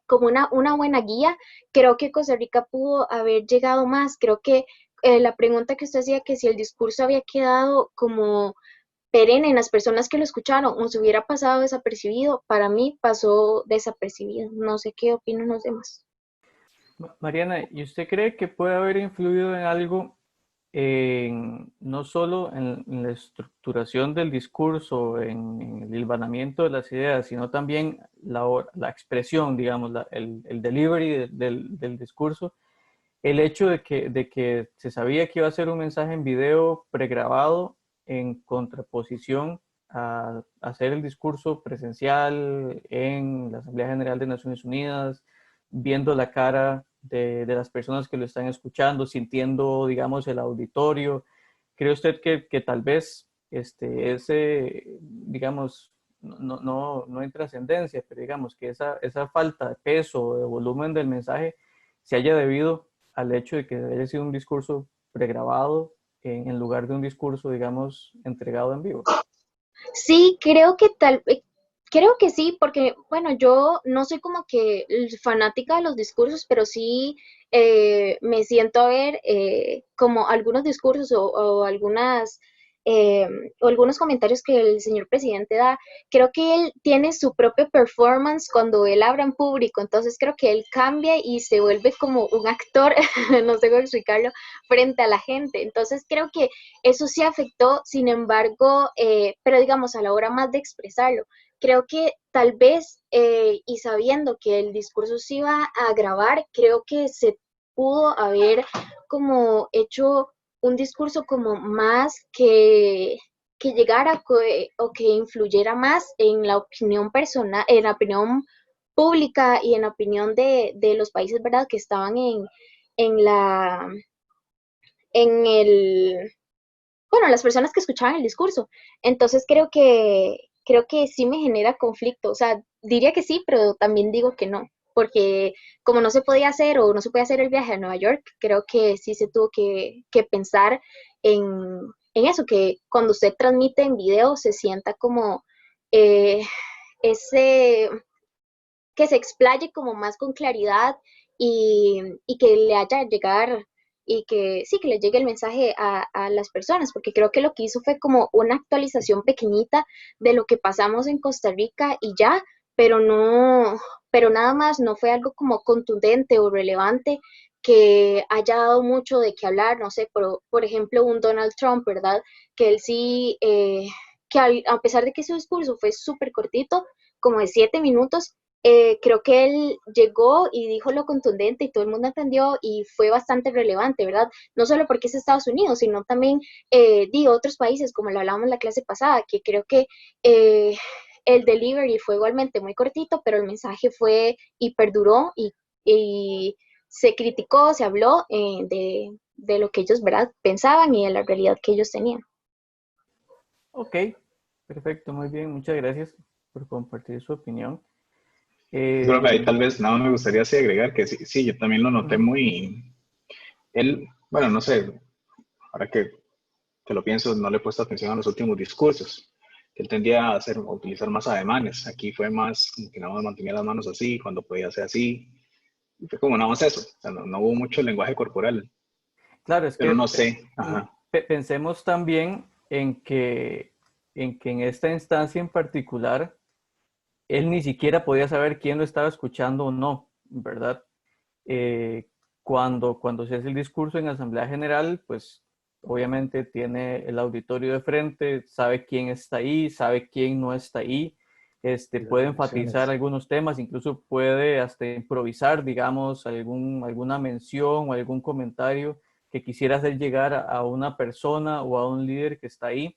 como una buena guía, creo que Costa Rica pudo haber llegado más. Creo que la pregunta que usted hacía, que si el discurso había quedado como perenne en las personas que lo escucharon o se hubiera pasado desapercibido, para mí pasó desapercibido. No sé qué opinan los demás. Mariana, ¿y usted cree que puede haber influido en algo, no solo en la estructuración del discurso, en el hilvanamiento de las ideas, sino también la expresión, digamos, el delivery del discurso? El hecho de que se sabía que iba a ser un mensaje en video pregrabado en contraposición a hacer el discurso presencial en la Asamblea General de Naciones Unidas, viendo la cara de las personas que lo están escuchando, sintiendo, digamos, el auditorio. ¿Cree usted que tal vez ese, digamos, no hay trascendencia, pero digamos que esa falta de peso o de volumen del mensaje se haya debido al hecho de que haya sido un discurso pregrabado en lugar de un discurso, digamos, entregado en vivo? Sí, creo que sí, porque bueno, yo no soy como que fanática de los discursos, pero sí me siento a ver como algunos discursos o algunas eh, o algunos comentarios que el señor presidente da. Creo que él tiene su propio performance cuando él habla en público, entonces creo que él cambia y se vuelve como un actor, no sé cómo explicarlo, frente a la gente. Entonces creo que eso sí afectó, sin embargo, pero digamos a la hora más de expresarlo, creo que tal vez, y sabiendo que el discurso se iba a grabar, creo que se pudo haber como hecho un discurso como más que llegara o que influyera más en la opinión personal, en la opinión pública y en la opinión de los países, ¿verdad?, que estaban en la, en el, bueno, las personas que escuchaban el discurso. Entonces creo que sí me genera conflicto. O sea, diría que sí, pero también digo que no. Porque como no se podía hacer o no se podía hacer el viaje a Nueva York, creo que sí se tuvo que pensar en, en eso, que cuando usted transmite en video se sienta como eh, ese, que se explaye como más con claridad y que le haya llegar y que sí, que le llegue el mensaje a las personas, porque creo que lo que hizo fue como una actualización pequeñita de lo que pasamos en Costa Rica y ya, pero no, pero nada más, no fue algo como contundente o relevante que haya dado mucho de qué hablar, no sé, por ejemplo, un Donald Trump, ¿verdad? Que él sí, a pesar de que su discurso fue súper cortito, como de 7 minutos, creo que él llegó y dijo lo contundente y todo el mundo entendió y fue bastante relevante, ¿verdad? No solo porque es Estados Unidos, sino también de otros países, como lo hablábamos en la clase pasada, que creo que el delivery fue igualmente muy cortito, pero el mensaje fue y perduró y y se criticó, se habló de lo que ellos, ¿verdad?, pensaban y de la realidad que ellos tenían. Ok, perfecto, muy bien, muchas gracias por compartir su opinión. Creo que ahí tal vez nada me gustaría así agregar que sí, sí, yo también lo noté Ujú. muy, él, bueno, no sé, ahora que lo pienso, no le he puesto atención a los últimos discursos, que él tendía a utilizar más ademanes, aquí fue más como que nada más mantenía las manos así, cuando podía hacer así, y fue como nada más eso, o sea, no hubo mucho lenguaje corporal, Claro, es pero que no sé, ajá, pensemos también en que en esta instancia en particular, él ni siquiera podía saber quién lo estaba escuchando o no, ¿verdad? Eh, cuando se hace el discurso en Asamblea General, pues obviamente tiene el auditorio de frente, sabe quién está ahí, sabe quién no está ahí, y las puede enfatizar reacciones. algunos temas, incluso puede hasta improvisar, digamos, alguna mención o algún comentario que quisiera hacer llegar a una persona o a un líder que está ahí,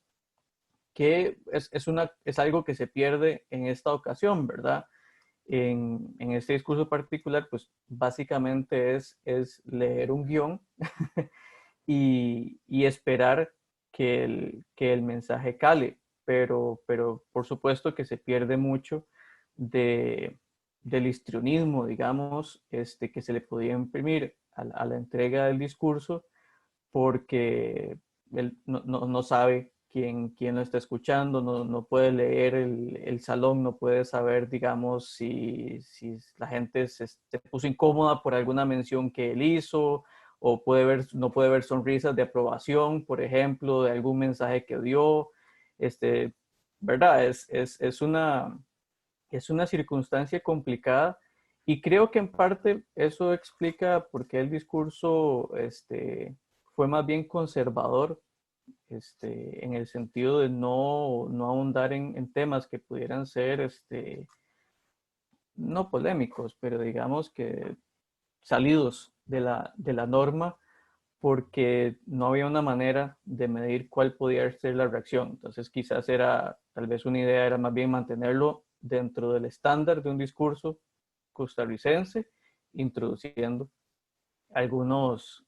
que es algo que se pierde en esta ocasión, ¿verdad? En este discurso particular, pues básicamente es leer un guión y esperar que el mensaje cale, pero por supuesto que se pierde mucho de, del histrionismo, digamos, que se le podía imprimir a la entrega del discurso porque él no sabe quién lo está escuchando, no puede leer el salón, no puede saber, digamos, si la gente se puso incómoda por alguna mención que él hizo, o no puede ver sonrisas de aprobación, por ejemplo, de algún mensaje que dio. Este, ¿Verdad? Es una circunstancia complicada y creo que en parte eso explica por qué el discurso fue más bien conservador, en el sentido de no ahondar en temas que pudieran ser, no polémicos, pero digamos que salidos de la norma, porque no había una manera de medir cuál podía ser la reacción. Entonces quizás tal vez una idea era más bien mantenerlo dentro del estándar de un discurso costarricense, introduciendo algunos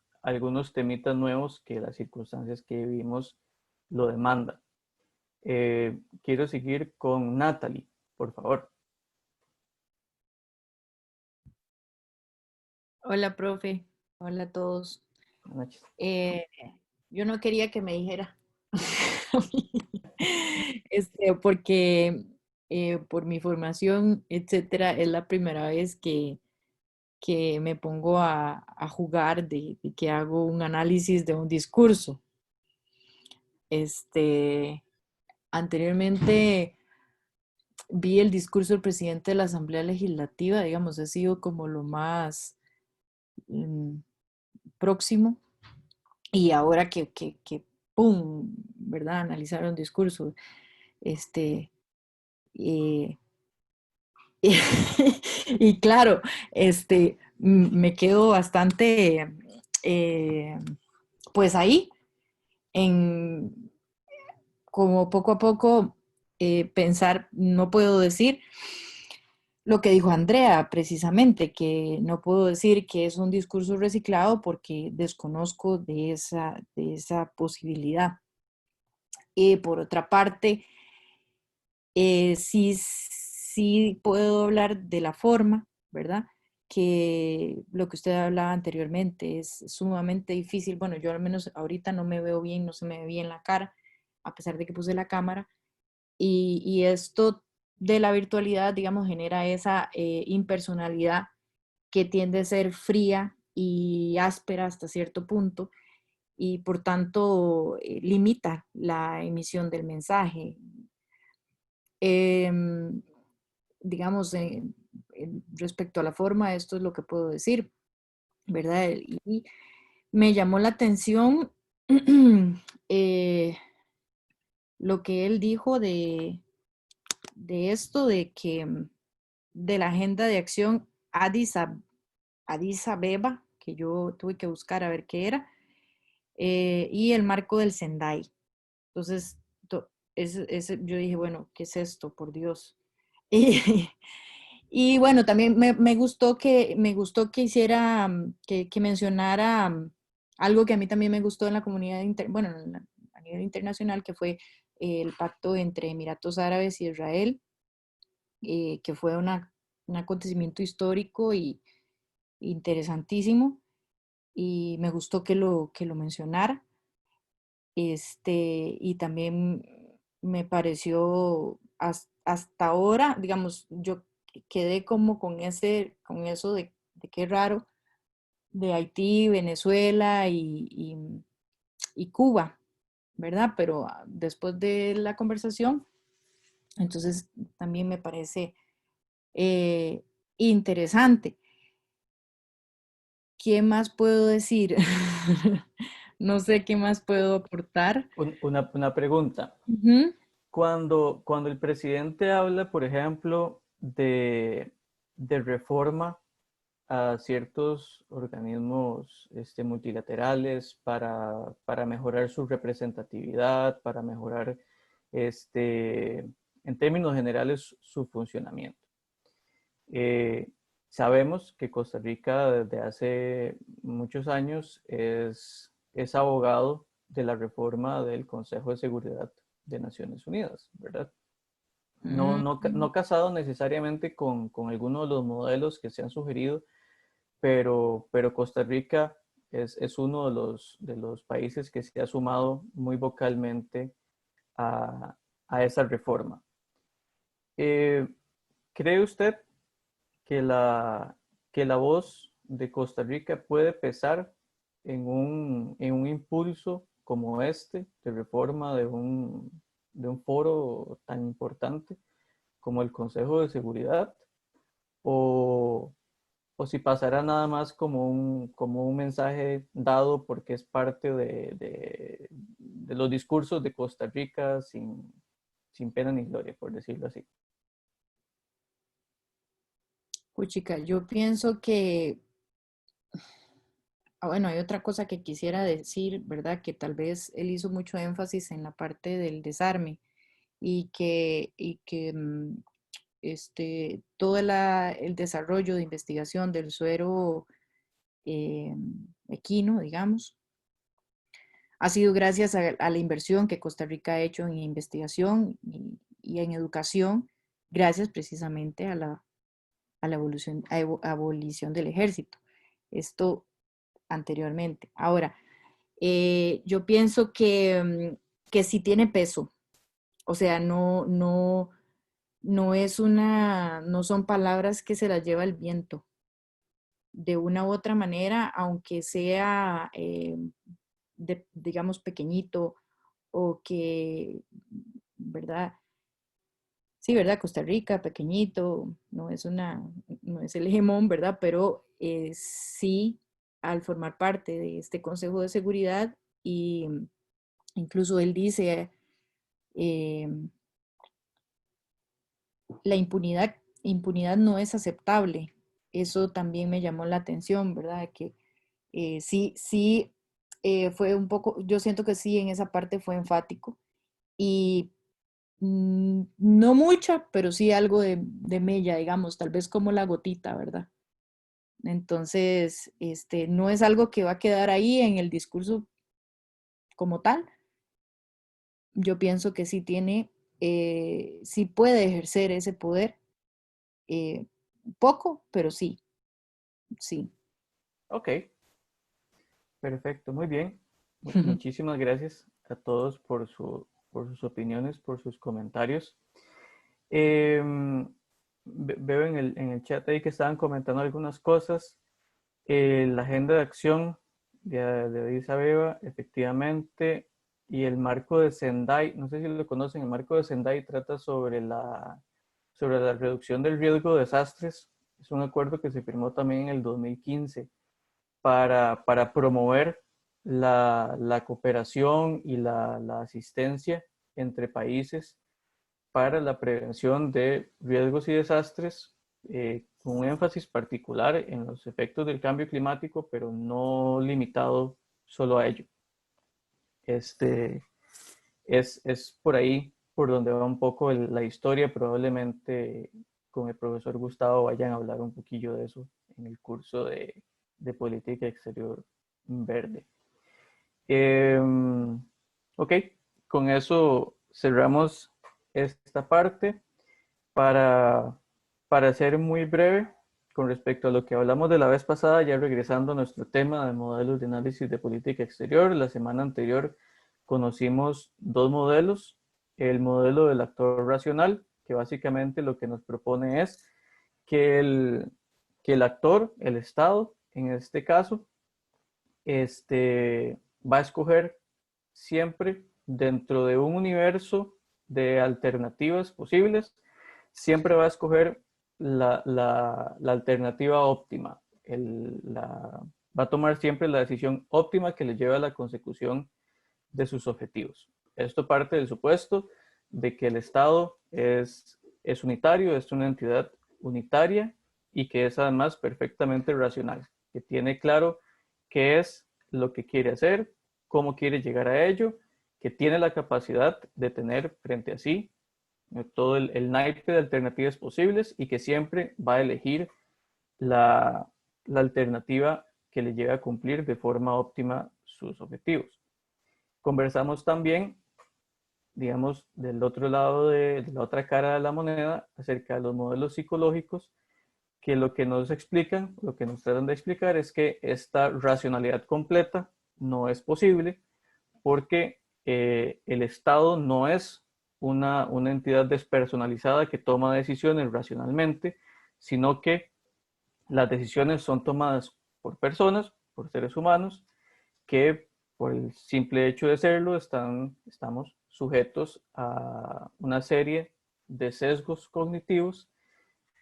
temitas nuevos que las circunstancias que vivimos lo demandan. Quiero seguir con Natalie, por favor. Hola, profe. Hola a todos. Buenas noches. Eh, yo no quería que me dijera, porque por mi formación, etcétera, es la primera vez que me pongo a jugar, de que hago un análisis de un discurso. Anteriormente vi el discurso del presidente de la Asamblea Legislativa, digamos, ha sido como lo más próximo. Y ahora ¡pum!, ¿verdad? Analizar un discurso. Este, y, y claro, me quedo bastante, pues ahí, en como poco a poco pensar, no puedo decir lo que dijo Andrea precisamente, que no puedo decir que es un discurso reciclado porque desconozco de esa posibilidad. Por otra parte, sí puedo hablar de la forma, ¿verdad? Que lo que usted hablaba anteriormente es sumamente difícil. Bueno, yo al menos ahorita no me veo bien, no se me ve bien la cara, a pesar de que puse la cámara. Y esto de la virtualidad, digamos, genera esa impersonalidad que tiende a ser fría y áspera hasta cierto punto y por tanto limita la emisión del mensaje. Digamos, respecto a la forma, esto es lo que puedo decir, ¿verdad? Y me llamó la atención lo que él dijo de esto, de que de la agenda de acción Addis Abeba, que yo tuve que buscar a ver qué era, y el marco del Sendai. Entonces, yo dije, bueno, ¿qué es esto? Por Dios. Y bueno, también me gustó que hiciera, que mencionara algo que a mí también me gustó en la comunidad, bueno, a nivel internacional, que fue el pacto entre Emiratos Árabes y Israel, que fue un acontecimiento histórico y interesantísimo, y me gustó que lo mencionara. Y también me pareció hasta ahora, digamos, yo quedé como con eso de qué raro, de Haití, Venezuela y Cuba, ¿verdad? Pero después de la conversación, entonces también me parece interesante. ¿Qué más puedo decir? No sé qué más puedo aportar. Una pregunta. Ujú. Cuando el presidente habla, por ejemplo, de reforma a ciertos organismos multilaterales para mejorar su representatividad, para mejorar, en términos generales, su funcionamiento. Eh, Sabemos que Costa Rica desde hace muchos años es abogado de la reforma del Consejo de Seguridad de Naciones Unidas, ¿verdad? No casado necesariamente con alguno de los modelos que se han sugerido, pero Costa Rica es uno de los países que se ha sumado muy vocalmente a esa reforma. ¿Cree usted que que la voz de Costa Rica puede pesar en un impulso como este de reforma de un foro tan importante como el Consejo de Seguridad? ¿O, o si pasará nada más como un mensaje dado porque es parte de los discursos de Costa Rica sin pena ni gloria, por decirlo así? Puchica, yo pienso que, bueno, hay otra cosa que quisiera decir, ¿verdad? Que tal vez él hizo mucho énfasis en la parte del desarme y que todo el desarrollo de investigación del suero eh, equino, digamos, ha sido gracias a la inversión que Costa Rica ha hecho en investigación y en educación, gracias precisamente a la abolición del ejército. Esto anteriormente. Ahora, yo pienso que sí tiene peso. O sea, no es no son palabras que se las lleva el viento. De una u otra manera, aunque sea, digamos, pequeñito o que, ¿verdad? Sí, ¿verdad? Costa Rica, pequeñito, no es el hegemón, ¿verdad? Pero sí, al formar parte de este Consejo de Seguridad, y incluso él dice, eh, la impunidad no es aceptable. Eso también me llamó la atención, ¿verdad? Que sí, fue un poco, yo siento que sí, en esa parte fue enfático. Y no mucha, pero sí algo de mella, digamos, tal vez como la gotita, ¿verdad? Entonces, no es algo que va a quedar ahí en el discurso como tal. Yo pienso que sí sí puede ejercer ese poder, eh, poco, pero sí, sí. Ok, perfecto, muy bien. Muchísimas gracias a todos por sus opiniones, por sus comentarios. Veo en el chat ahí que estaban comentando algunas cosas. La agenda de acción de Addis Abeba, efectivamente, y el marco de Sendai, no sé si lo conocen, el marco de Sendai trata sobre la reducción del riesgo de desastres. Es un acuerdo que se firmó también en el 2015 para promover la cooperación y la asistencia entre países para la prevención de riesgos y desastres, con un énfasis particular en los efectos del cambio climático, pero no limitado solo a ello. Es por ahí por donde va un poco la historia. Probablemente con el profesor Gustavo vayan a hablar un poquillo de eso en el curso de Política Exterior Verde. Ok, con eso cerramos esta parte. Para ser muy breve, con respecto a lo que hablamos de la vez pasada, ya regresando a nuestro tema de modelos de análisis de política exterior, la semana anterior conocimos dos modelos. El modelo del actor racional, que básicamente lo que nos propone es que el actor, el Estado, en este caso, va a escoger siempre dentro de un universo de alternativas posibles, siempre va a escoger la alternativa óptima. Va a tomar siempre la decisión óptima que le lleve a la consecución de sus objetivos. Esto parte del supuesto de que el Estado es unitario, es una entidad unitaria y que es además perfectamente racional, que tiene claro qué es lo que quiere hacer, cómo quiere llegar a ello, que tiene la capacidad de tener frente a sí todo el naipe de alternativas posibles y que siempre va a elegir la alternativa que le lleve a cumplir de forma óptima sus objetivos. Conversamos también, digamos, del otro lado de la otra cara de la moneda acerca de los modelos psicológicos, que lo que nos explican, lo que nos tratan de explicar es que esta racionalidad completa no es posible porque el Estado no es una entidad despersonalizada que toma decisiones racionalmente, sino que las decisiones son tomadas por personas, por seres humanos, que por el simple hecho de serlo estamos sujetos a una serie de sesgos cognitivos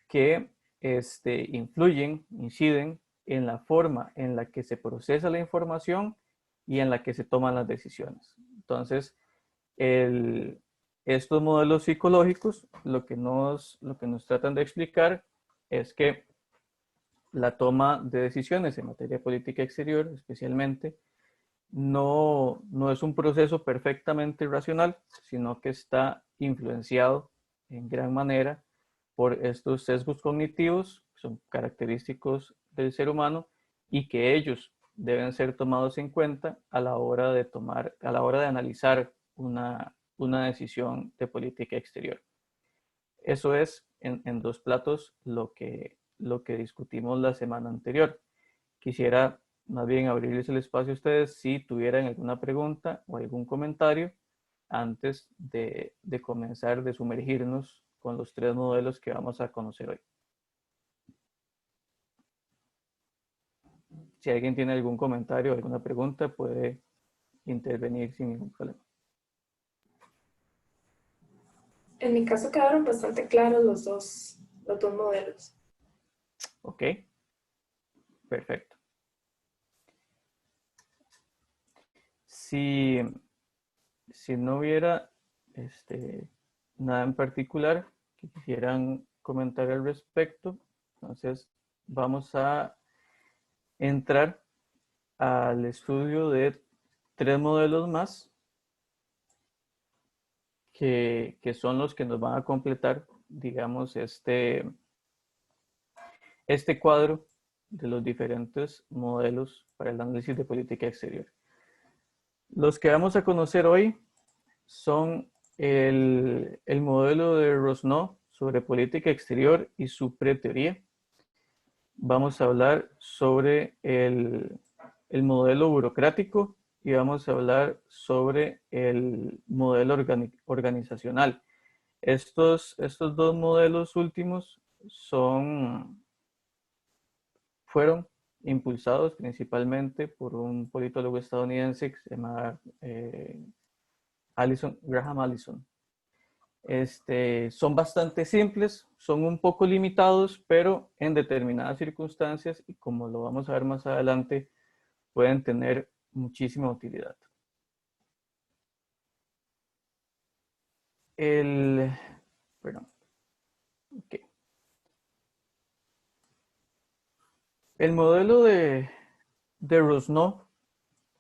que influyen, inciden en la forma en la que se procesa la información y en la que se toman las decisiones. Entonces, estos modelos psicológicos lo que nos tratan de explicar es que la toma de decisiones en materia de política exterior, especialmente, no es un proceso perfectamente racional, sino que está influenciado en gran manera por estos sesgos cognitivos, que son característicos del ser humano y que ellos deben ser tomados en cuenta a la hora de analizar una decisión de política exterior. Eso es en dos platos lo que discutimos la semana anterior. Quisiera más bien abrirles el espacio a ustedes si tuvieran alguna pregunta o algún comentario antes de comenzar, de sumergirnos con los tres modelos que vamos a conocer hoy. Si alguien tiene algún comentario o alguna pregunta, puede intervenir sin ningún problema. En mi caso quedaron bastante claros los dos modelos. Ok, perfecto. Si no hubiera nada en particular que quisieran comentar al respecto, entonces vamos a entrar al estudio de tres modelos más que son los que nos van a completar, digamos, este cuadro de los diferentes modelos para el análisis de política exterior. Los que vamos a conocer hoy son el modelo de Rosno sobre política exterior y su preteoría. Vamos a hablar sobre el modelo burocrático y vamos a hablar sobre el modelo organizacional. Estos dos modelos últimos fueron impulsados principalmente por un politólogo estadounidense que se llama Graham Allison. Son bastante simples, son un poco limitados, pero en determinadas circunstancias, y como lo vamos a ver más adelante, pueden tener muchísima utilidad. El modelo de Rosno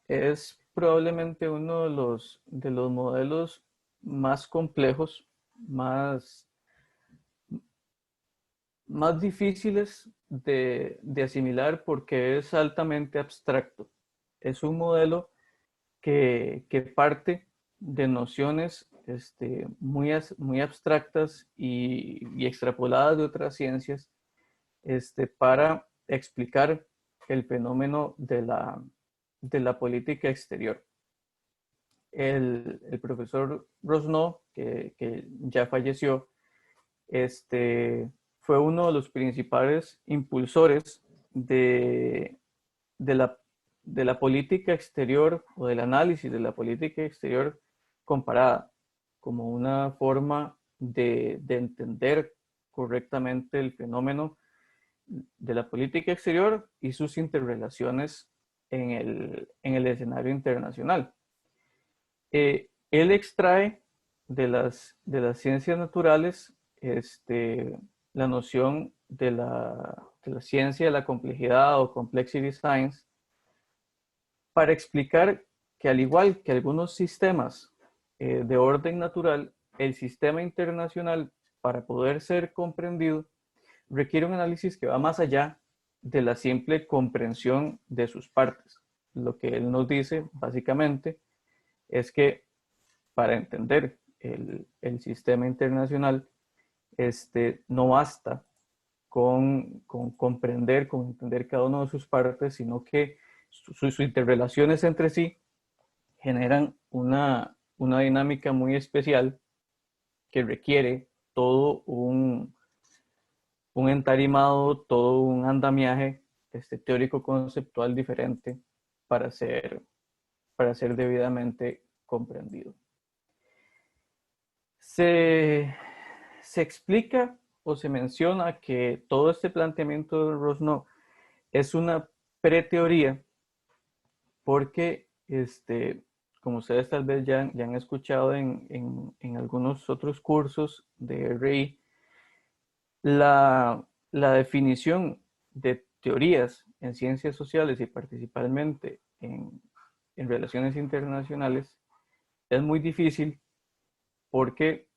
es probablemente uno de los modelos más complejos, más más difíciles de asimilar porque es altamente abstracto. Es un modelo que parte de nociones muy abstractas y extrapoladas de otras ciencias para explicar el fenómeno de la política exterior. El profesor Rosno, que ya falleció, fue uno de los principales impulsores de la política exterior o del análisis de la política exterior comparada como una forma de entender correctamente el fenómeno de la política exterior y sus interrelaciones en el escenario internacional. Él extrae de las ciencias naturales la noción de la ciencia de la complejidad o complexity science para explicar que al igual que algunos sistemas de orden natural, el sistema internacional, para poder ser comprendido, requiere un análisis que va más allá de la simple comprensión de sus partes. Lo que él nos dice, básicamente, es que para entender el sistema internacional, no basta con comprender, con entender cada una de sus partes, sino que sus interrelaciones entre sí generan una dinámica muy especial que requiere todo un entarimado, todo un andamiaje teórico conceptual diferente para ser debidamente comprendido. Se explica o se menciona que todo este planteamiento de Rosno es una preteoría porque, como ustedes tal vez ya han escuchado en algunos otros cursos de RI, la definición de teorías en ciencias sociales y principalmente en relaciones internacionales es muy difícil porque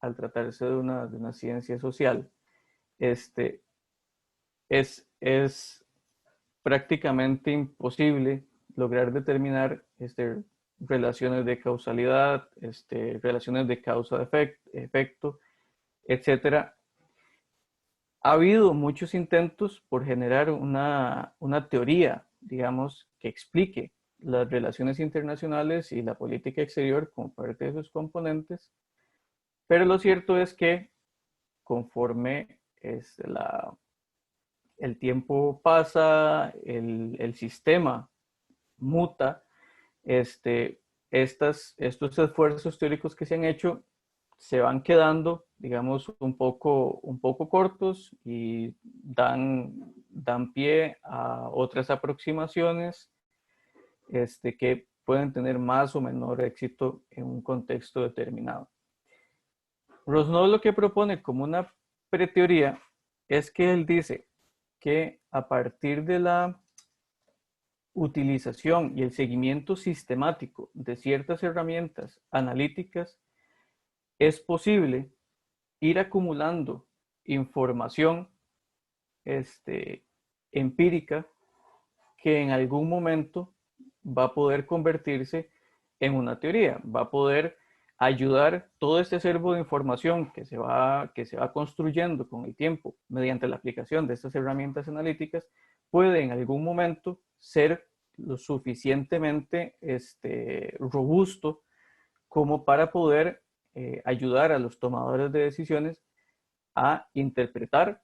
al tratarse de una ciencia social, es prácticamente imposible lograr determinar relaciones de causalidad, relaciones de causa-efecto, etc. Ha habido muchos intentos por generar una teoría, digamos, que explique las relaciones internacionales y la política exterior como parte de sus componentes, pero lo cierto es que conforme el tiempo pasa, el sistema muta, estos esfuerzos teóricos que se han hecho se van quedando, digamos, un poco cortos y dan pie a otras aproximaciones que pueden tener más o menor éxito en un contexto determinado. Rosno lo que propone como una preteoría es que él dice que a partir de la utilización y el seguimiento sistemático de ciertas herramientas analíticas, es posible ir acumulando información empírica que en algún momento va a poder convertirse en una teoría, va a poder ayudar todo este acervo de información que se va construyendo con el tiempo mediante la aplicación de estas herramientas analíticas, puede en algún momento ser lo suficientemente robusto como para poder ayudar a los tomadores de decisiones a interpretar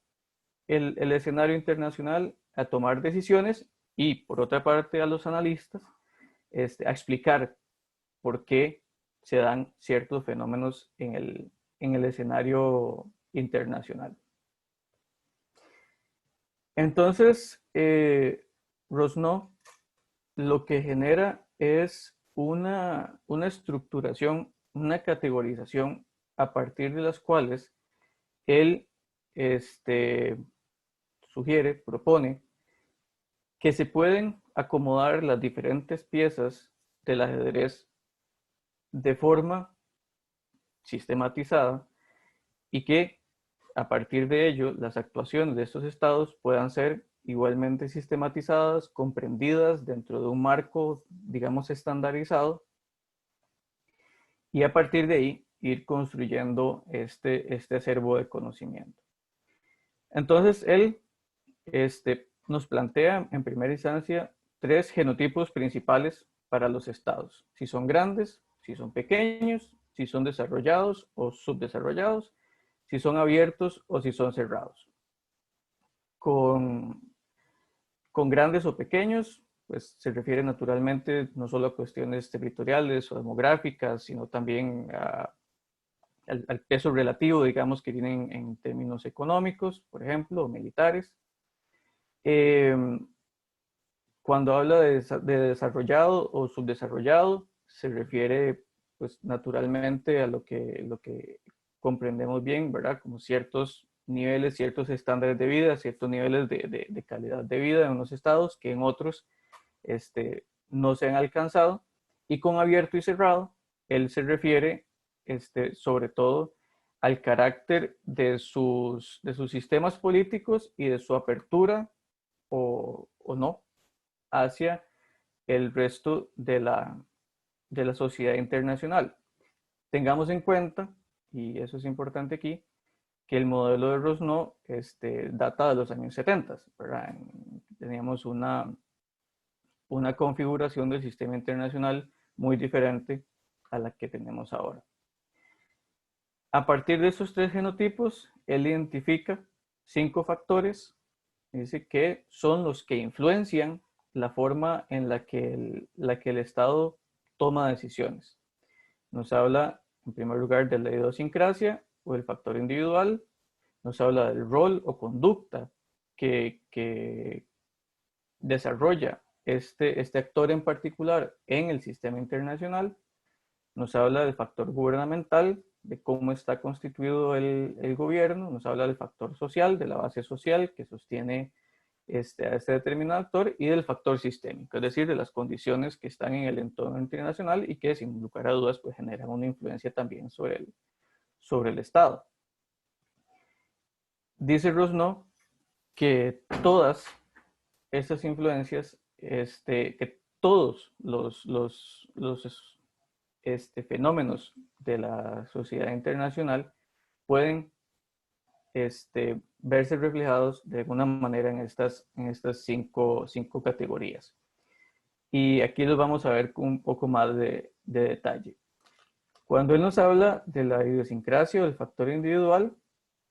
el escenario internacional, a tomar decisiones y, por otra parte, a los analistas a explicar por qué se dan ciertos fenómenos en el escenario internacional. Entonces, Rosno lo que genera es una estructuración, una categorización a partir de las cuales él sugiere, propone que se pueden acomodar las diferentes piezas del ajedrez de forma sistematizada y que a partir de ello, las actuaciones de estos estados puedan ser igualmente sistematizadas, comprendidas dentro de un marco, digamos, estandarizado, y a partir de ahí ir construyendo este acervo de conocimiento. Entonces, él nos plantea en primera instancia 3 genotipos principales para los estados: si son grandes, si son pequeños, si son desarrollados o subdesarrollados, si son abiertos o si son cerrados. Con grandes o pequeños, pues se refiere naturalmente no solo a cuestiones territoriales o demográficas, sino también al peso relativo, digamos, que tienen en términos económicos, por ejemplo, o militares. Cuando habla de desarrollado o subdesarrollado, se refiere, pues, naturalmente a lo que comprendemos bien, ¿verdad? Como ciertos niveles, ciertos estándares de vida, ciertos niveles de calidad de vida en unos estados que en otros no se han alcanzado. Y con abierto y cerrado, él se refiere sobre todo al carácter de sus sistemas políticos y de su apertura o no hacia el resto de la sociedad internacional. Tengamos en cuenta, y eso es importante aquí, que el modelo de Rosno data de los años 70, ¿verdad? Teníamos una configuración del sistema internacional muy diferente a la que tenemos ahora. A partir de estos 3 genotipos, él identifica 5 factores, dice que son los que influencian la forma en la que el Estado toma decisiones. Nos habla, en primer lugar, de la idiosincrasia o el factor individual. Nos habla del rol o conducta que desarrolla este actor en particular en el sistema internacional. Nos habla del factor gubernamental, de cómo está constituido el gobierno. Nos habla del factor social, de la base social que sostiene a este determinado actor, y del factor sistémico, es decir, de las condiciones que están en el entorno internacional y que, sin lugar a dudas, pues generan una influencia también sobre el Estado. Dice Rosno que todas estas influencias, que todos los fenómenos de la sociedad internacional pueden verse reflejados de alguna manera en estas 5 categorías. Y aquí los vamos a ver con un poco más de detalle. Cuando él nos habla de la idiosincrasia o del factor individual,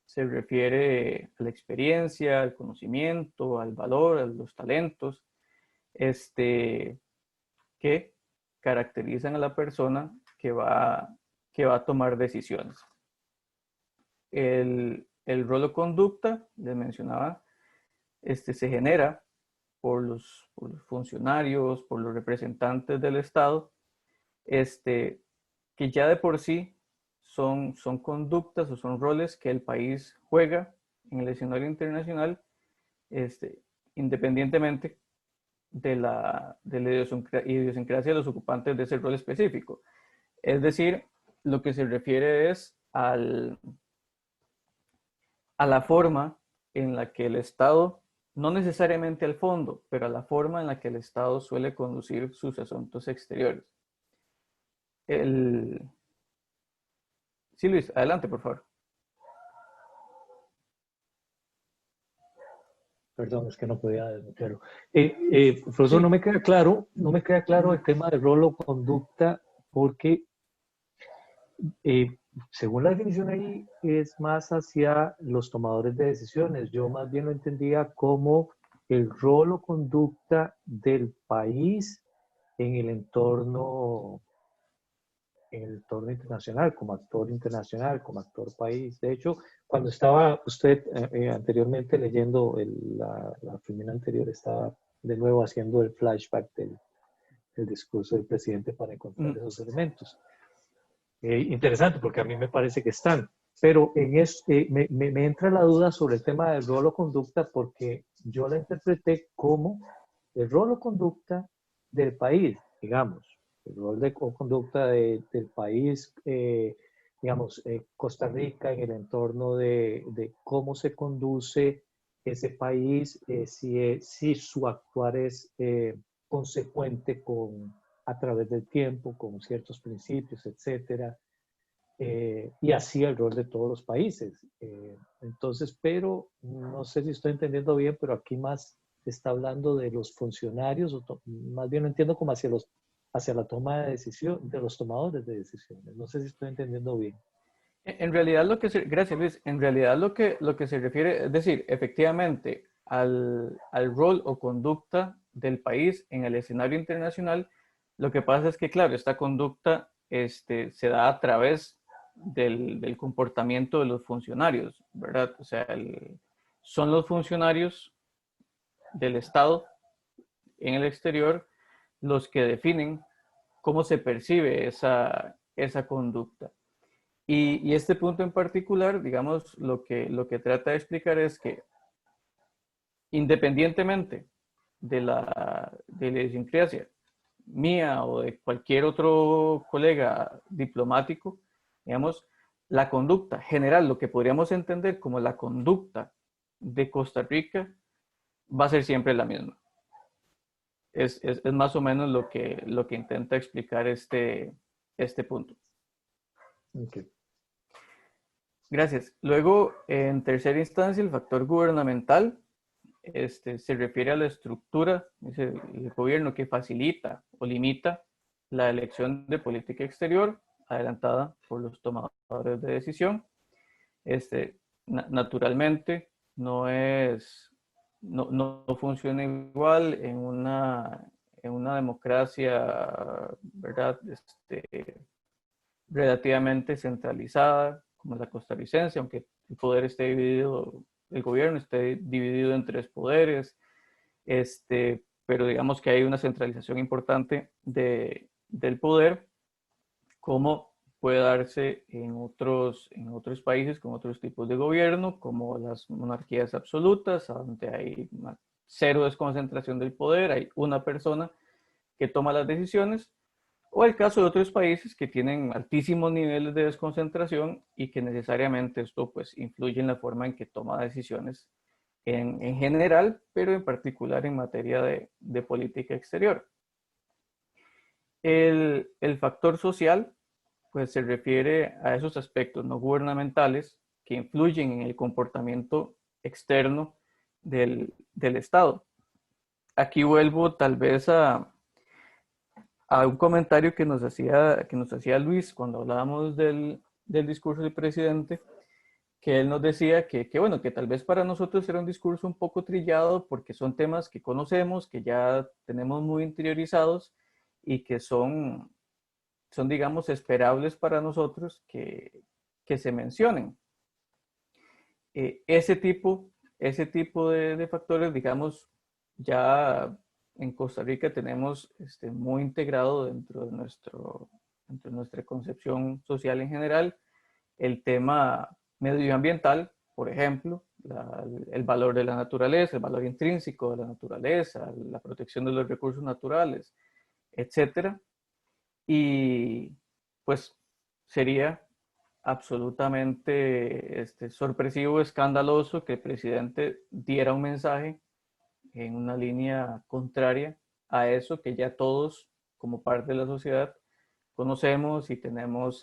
se refiere a la experiencia, al conocimiento, al valor, a los talentos, que caracterizan a la persona que va a tomar decisiones. El rol o conducta, les mencionaba, se genera por los funcionarios, por los representantes del Estado, que ya de por sí son conductas o son roles que el país juega en el escenario internacional, independientemente de la idiosincrasia de los ocupantes de ese rol específico. Es decir, lo que se refiere es a la forma en la que el Estado, no necesariamente al fondo, pero a la forma en la que el Estado suele conducir sus asuntos exteriores. Sí, Luis, adelante, por favor. Perdón, es que no podía desmutearlo. Profesor, sí. no me queda claro el tema de rol o conducta, porque según la definición ahí es más hacia los tomadores de decisiones. Yo más bien lo entendía como el rol o conducta del país en el entorno internacional, como actor país. De hecho, cuando estaba usted anteriormente leyendo la primera anterior, estaba de nuevo haciendo el flashback del discurso del presidente para encontrar esos elementos. Interesante, porque a mí me parece que están. Pero me entra la duda sobre el tema del rol o conducta, porque yo la interpreté como el rol o conducta del país, digamos. El rol o conducta del país digamos, Costa Rica en el entorno de cómo se conduce ese país, si su actuar es consecuente a través del tiempo, con ciertos principios, etcétera, y así el rol de todos los países. Entonces, pero no sé si estoy entendiendo bien, pero aquí más se está hablando de los funcionarios, más bien lo entiendo como hacia la toma de decisión, de los tomadores de decisiones. No sé si estoy entendiendo bien. En realidad gracias Luis, en realidad lo que se refiere, es decir, efectivamente al rol o conducta del país en el escenario internacional, lo que pasa es que, claro, esta conducta se da a través del comportamiento de los funcionarios, ¿verdad? O sea, son los funcionarios del Estado en el exterior los que definen cómo se percibe esa conducta. Y este punto en particular, digamos, lo que trata de explicar es que independientemente de la idiosincrasia mía o de cualquier otro colega diplomático, digamos, la conducta general, lo que podríamos entender como la conducta de Costa Rica, va a ser siempre la misma. Es más o menos lo que intenta explicar este punto. Okay. Gracias. Luego, en tercera instancia, el factor gubernamental se refiere a la estructura del gobierno que facilita o limita la elección de política exterior adelantada por los tomadores de decisión. Naturalmente, no funciona igual en una democracia, ¿verdad? Relativamente centralizada, como la costarricense, aunque el poder esté dividido, el gobierno esté dividido en 3 poderes, pero digamos que hay una centralización importante del poder, como puede darse en otros países con otros tipos de gobierno, como las monarquías absolutas, donde hay cero desconcentración del poder, hay una persona que toma las decisiones, o el caso de otros países que tienen altísimos niveles de desconcentración y que necesariamente esto pues influye en la forma en que toma decisiones en general, pero en particular en materia de política exterior. El factor social pues se refiere a esos aspectos no gubernamentales que influyen en el comportamiento externo del Estado. Aquí vuelvo tal vez a un comentario que nos hacía Luis cuando hablábamos del discurso del presidente, que él nos decía que bueno, que tal vez para nosotros era un discurso un poco trillado porque son temas que conocemos, que ya tenemos muy interiorizados y que son digamos, esperables para nosotros que se mencionen. Ese tipo de factores, digamos, ya en Costa Rica tenemos muy integrado dentro de nuestra concepción social en general el tema medioambiental, por ejemplo, el valor de la naturaleza, el valor intrínseco de la naturaleza, la protección de los recursos naturales, etcétera. Y pues sería absolutamente sorpresivo, escandaloso que el presidente diera un mensaje en una línea contraria a eso que ya todos, como parte de la sociedad, conocemos y tenemos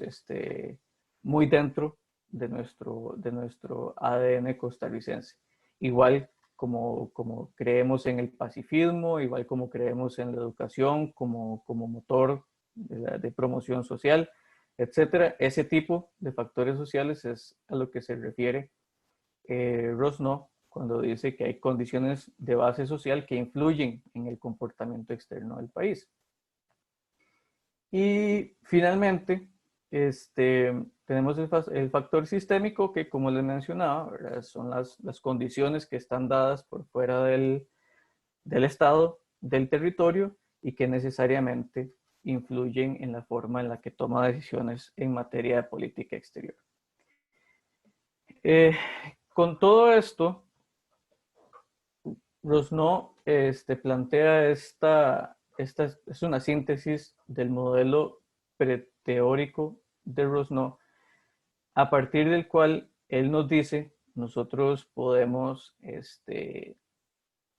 muy dentro de nuestro ADN costarricense. Igual como creemos en el pacifismo, igual como creemos en la educación como motor de promoción social, etcétera. Ese tipo de factores sociales es a lo que se refiere Rosno cuando dice que hay condiciones de base social que influyen en el comportamiento externo del país. Y finalmente, tenemos el factor sistémico que, como les mencionaba, ¿verdad? Son las condiciones que están dadas por fuera del Estado, del territorio, y que necesariamente influyen en la forma en la que toma decisiones en materia de política exterior. Con todo esto, Rosno plantea es una síntesis del modelo preteórico de Rosno, a partir del cual él nos dice, nosotros podemos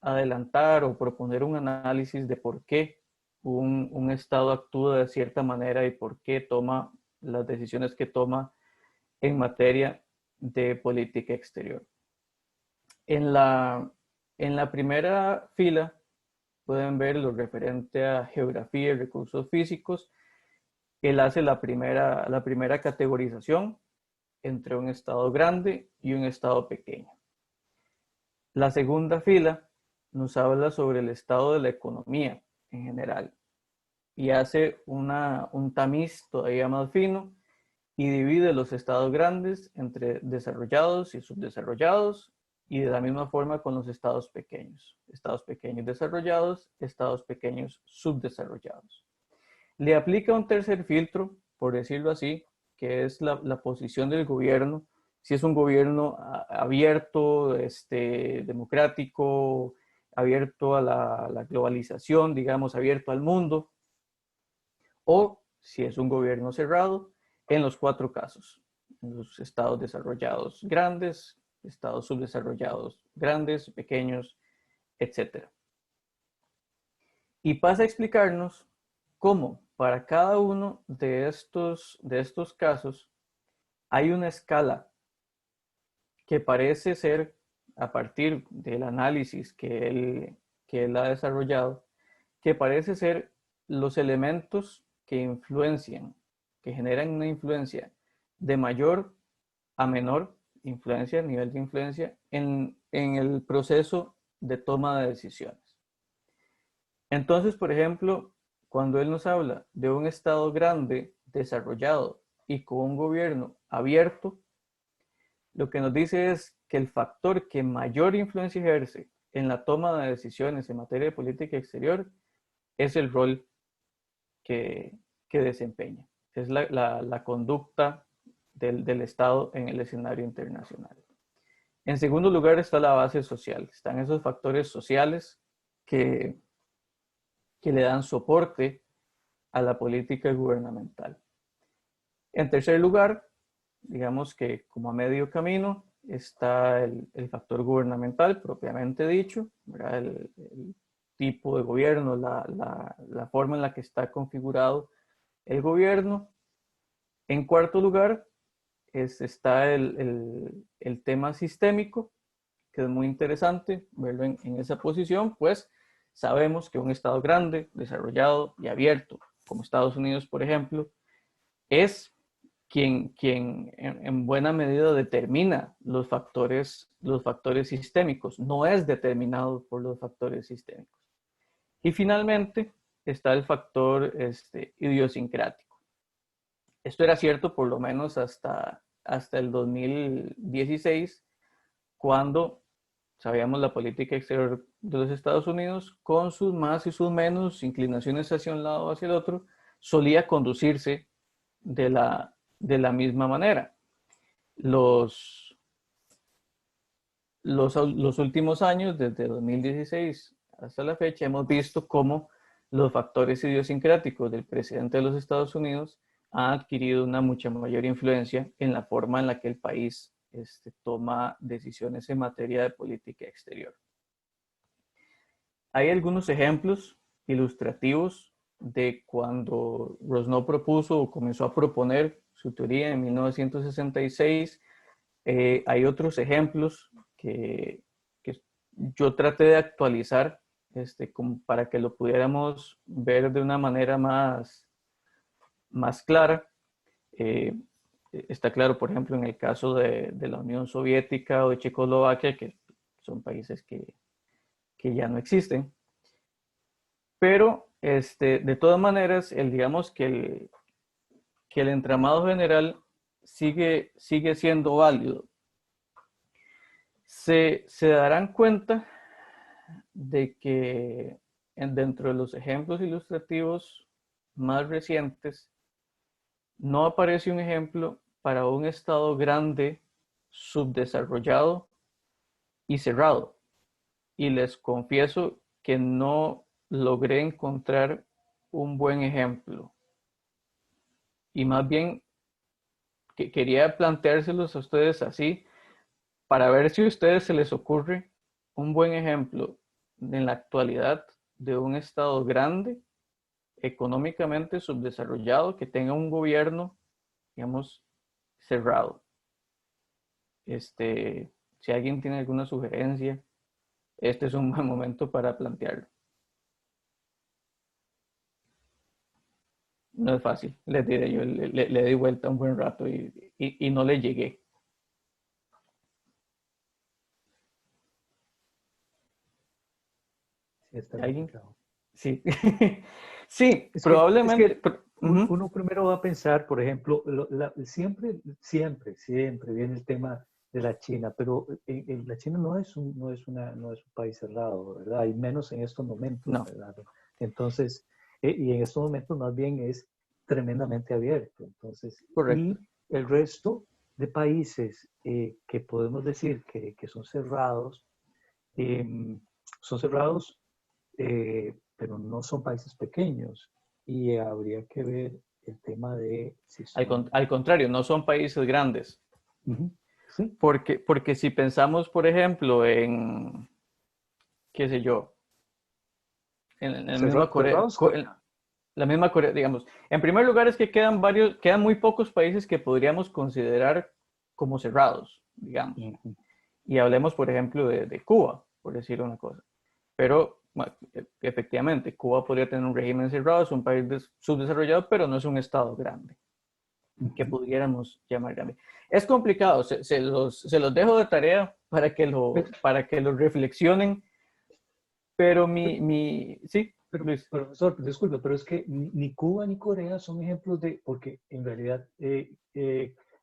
adelantar o proponer un análisis de por qué un Estado actúa de cierta manera y por qué toma las decisiones que toma en materia de política exterior. En la primera fila pueden ver lo referente a geografía y recursos físicos. Él hace la primera categorización entre un estado grande y un estado pequeño. La segunda fila nos habla sobre el estado de la economía en general y hace un tamiz todavía más fino y divide los estados grandes entre desarrollados y subdesarrollados, y de la misma forma con los estados pequeños desarrollados, estados pequeños subdesarrollados. Le aplica un tercer filtro, por decirlo así, que es la posición del gobierno. Si es un gobierno abierto, democrático, abierto a la globalización, digamos, abierto al mundo, o si es un gobierno cerrado, en los 4 casos: los estados desarrollados grandes, estados subdesarrollados grandes, pequeños, etc. Y pasa a explicarnos cómo para cada uno de estos casos hay una escala que parece ser, a partir del análisis que él ha desarrollado, que parece ser los elementos que influencian, que generan una influencia de mayor a menor influencia, nivel de influencia en el proceso de toma de decisiones. Entonces, por ejemplo, cuando él nos habla de un Estado grande, desarrollado y con un gobierno abierto, lo que nos dice es que el factor que mayor influencia ejerce en la toma de decisiones en materia de política exterior es el rol que desempeña, es la conducta del Estado en el escenario internacional. En segundo lugar está la base social, están esos factores sociales que le dan soporte a la política gubernamental. En tercer lugar, digamos que como a medio camino, está el factor gubernamental propiamente dicho, ¿verdad? El tipo de gobierno, la forma en la que está configurado el gobierno. En cuarto lugar, está el tema sistémico, que es muy interesante verlo en esa posición, pues sabemos que un Estado grande, desarrollado y abierto, como Estados Unidos, por ejemplo, es quien en buena medida determina los factores sistémicos, no es determinado por los factores sistémicos. Y finalmente está el factor idiosincrático. Esto era cierto por lo menos hasta el 2016, cuando sabíamos la política exterior de los Estados Unidos, con sus más y sus menos, inclinaciones hacia un lado o hacia el otro, solía conducirse de la misma manera. Los últimos años, desde 2016 hasta la fecha, hemos visto cómo los factores idiosincráticos del presidente de los Estados Unidos han adquirido una mucha mayor influencia en la forma en la que el país toma decisiones en materia de política exterior. Hay algunos ejemplos ilustrativos de cuando Rosnow propuso o comenzó a proponer su teoría en 1966. Hay otros ejemplos que yo traté de actualizar como para que lo pudiéramos ver de una manera más clara. Está claro, por ejemplo, en el caso de la Unión Soviética o de Checoslovaquia, que son países que ya no existen. Pero, de todas maneras, digamos que el entramado general sigue siendo válido. Se darán cuenta de que dentro de los ejemplos ilustrativos más recientes, no aparece un ejemplo para un Estado grande, subdesarrollado y cerrado. Y les confieso que no logré encontrar un buen ejemplo. Y más bien quería planteárselos a ustedes así, para ver si a ustedes se les ocurre un buen ejemplo en la actualidad de un estado grande, económicamente subdesarrollado, que tenga un gobierno, digamos, cerrado. Si alguien tiene alguna sugerencia, este es un buen momento para plantearlo. No es fácil, les diré yo, le di vuelta un buen rato y no le llegué. Sí, está ¿Alguien? complicado. Sí, sí, Es probablemente. que uno primero va a pensar, por ejemplo, siempre viene el tema de la China, pero la China no es un país cerrado, ¿verdad? Y menos en estos momentos, No, ¿verdad? Entonces, y en estos momentos más bien es tremendamente abierto. Entonces, correcto. y el resto de países que podemos decir que son cerrados, pero no son países pequeños y habría que ver el tema de si son... Al contrario, no son países grandes. Sí, Porque si pensamos, por ejemplo, en, qué sé yo, en la misma Corea, cerrados Corea. la misma Corea, digamos. En primer lugar es que quedan muy pocos países que podríamos considerar como cerrados, digamos. Y hablemos, por ejemplo, de Cuba, por decir una cosa. Pero bueno, efectivamente, Cuba podría tener un régimen cerrado, es un país subdesarrollado, pero no es un estado grande, que pudiéramos llamar grande. Es complicado, se los dejo de tarea para que lo reflexionen, pero sí, Pero, Luis. profesor, disculpe, pero es que ni Cuba ni Corea son ejemplos porque en realidad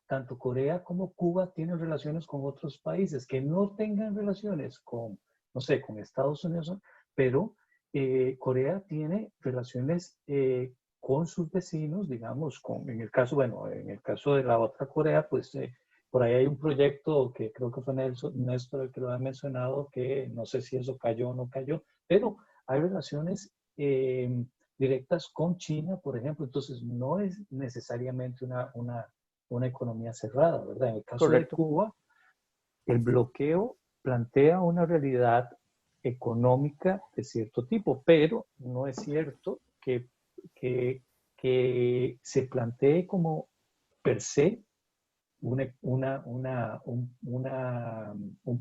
tanto Corea como Cuba tienen relaciones con otros países que no tengan relaciones con, no sé, con Estados Unidos, pero Corea tiene relaciones con sus vecinos, digamos, en el caso, bueno, en el caso de la otra Corea, pues por ahí hay un proyecto que creo que fue Néstor el que lo ha mencionado, que no sé si eso cayó o no cayó, pero hay relaciones directas con China, por ejemplo, entonces no es necesariamente una economía cerrada, ¿verdad? En el caso de Correcto. Cuba, el bloqueo plantea una realidad económica de cierto tipo, pero no es cierto que, que se plantee como per se un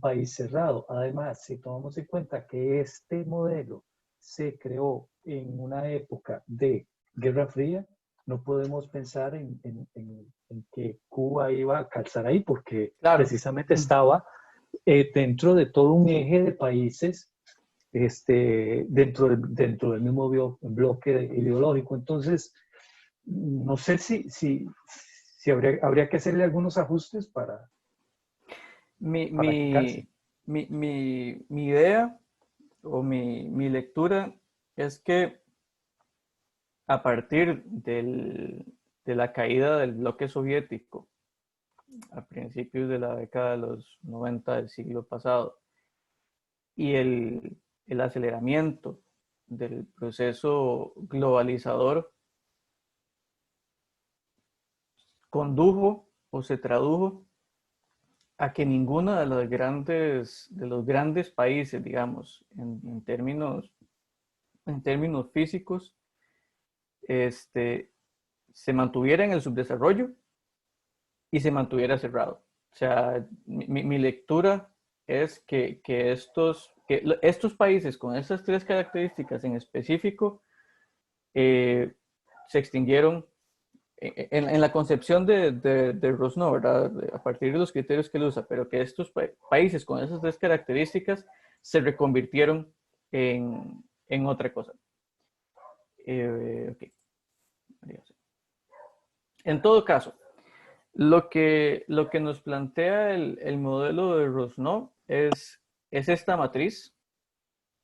país cerrado. Además, si tomamos en cuenta que este modelo se creó en una época de Guerra Fría, no podemos pensar en que Cuba iba a calzar ahí, porque Claro. precisamente estaba dentro de todo un eje de países dentro del mismo bloque ideológico. Entonces, no sé si habría que hacerle algunos ajustes Mi, para que calce. mi idea o mi lectura es que a partir de la caída del bloque soviético a principios de la década de los 90 del siglo pasado y el aceleramiento del proceso globalizador condujo o se tradujo a que ninguno de los grandes países, digamos, en términos físicos, se mantuviera en el subdesarrollo y se mantuviera cerrado. O sea, mi lectura es que estos países con esas tres características en específico se extinguieron en la concepción de Rosno, ¿verdad? A partir de los criterios que él usa, pero que estos países con esas tres características se reconvirtieron en otra cosa. Okay. En todo caso, lo que nos plantea el modelo de Rosno es esta matriz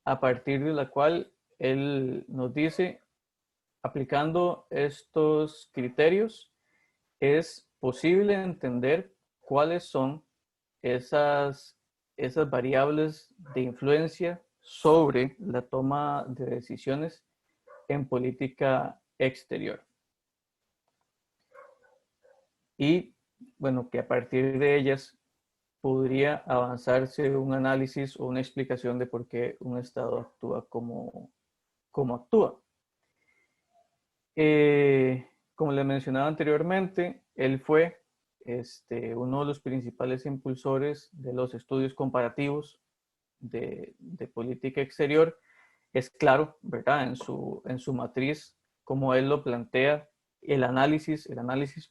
a partir de la cual él nos dice, aplicando estos criterios, es posible entender cuáles son esas variables de influencia sobre la toma de decisiones en política exterior. Y bueno, que a partir de ellas podría avanzarse un análisis o una explicación de por qué un Estado actúa como actúa. Como les mencionaba anteriormente, él fue uno de los principales impulsores de los estudios comparativos de política exterior. Es claro, ¿verdad? En su matriz, como él lo plantea, el análisis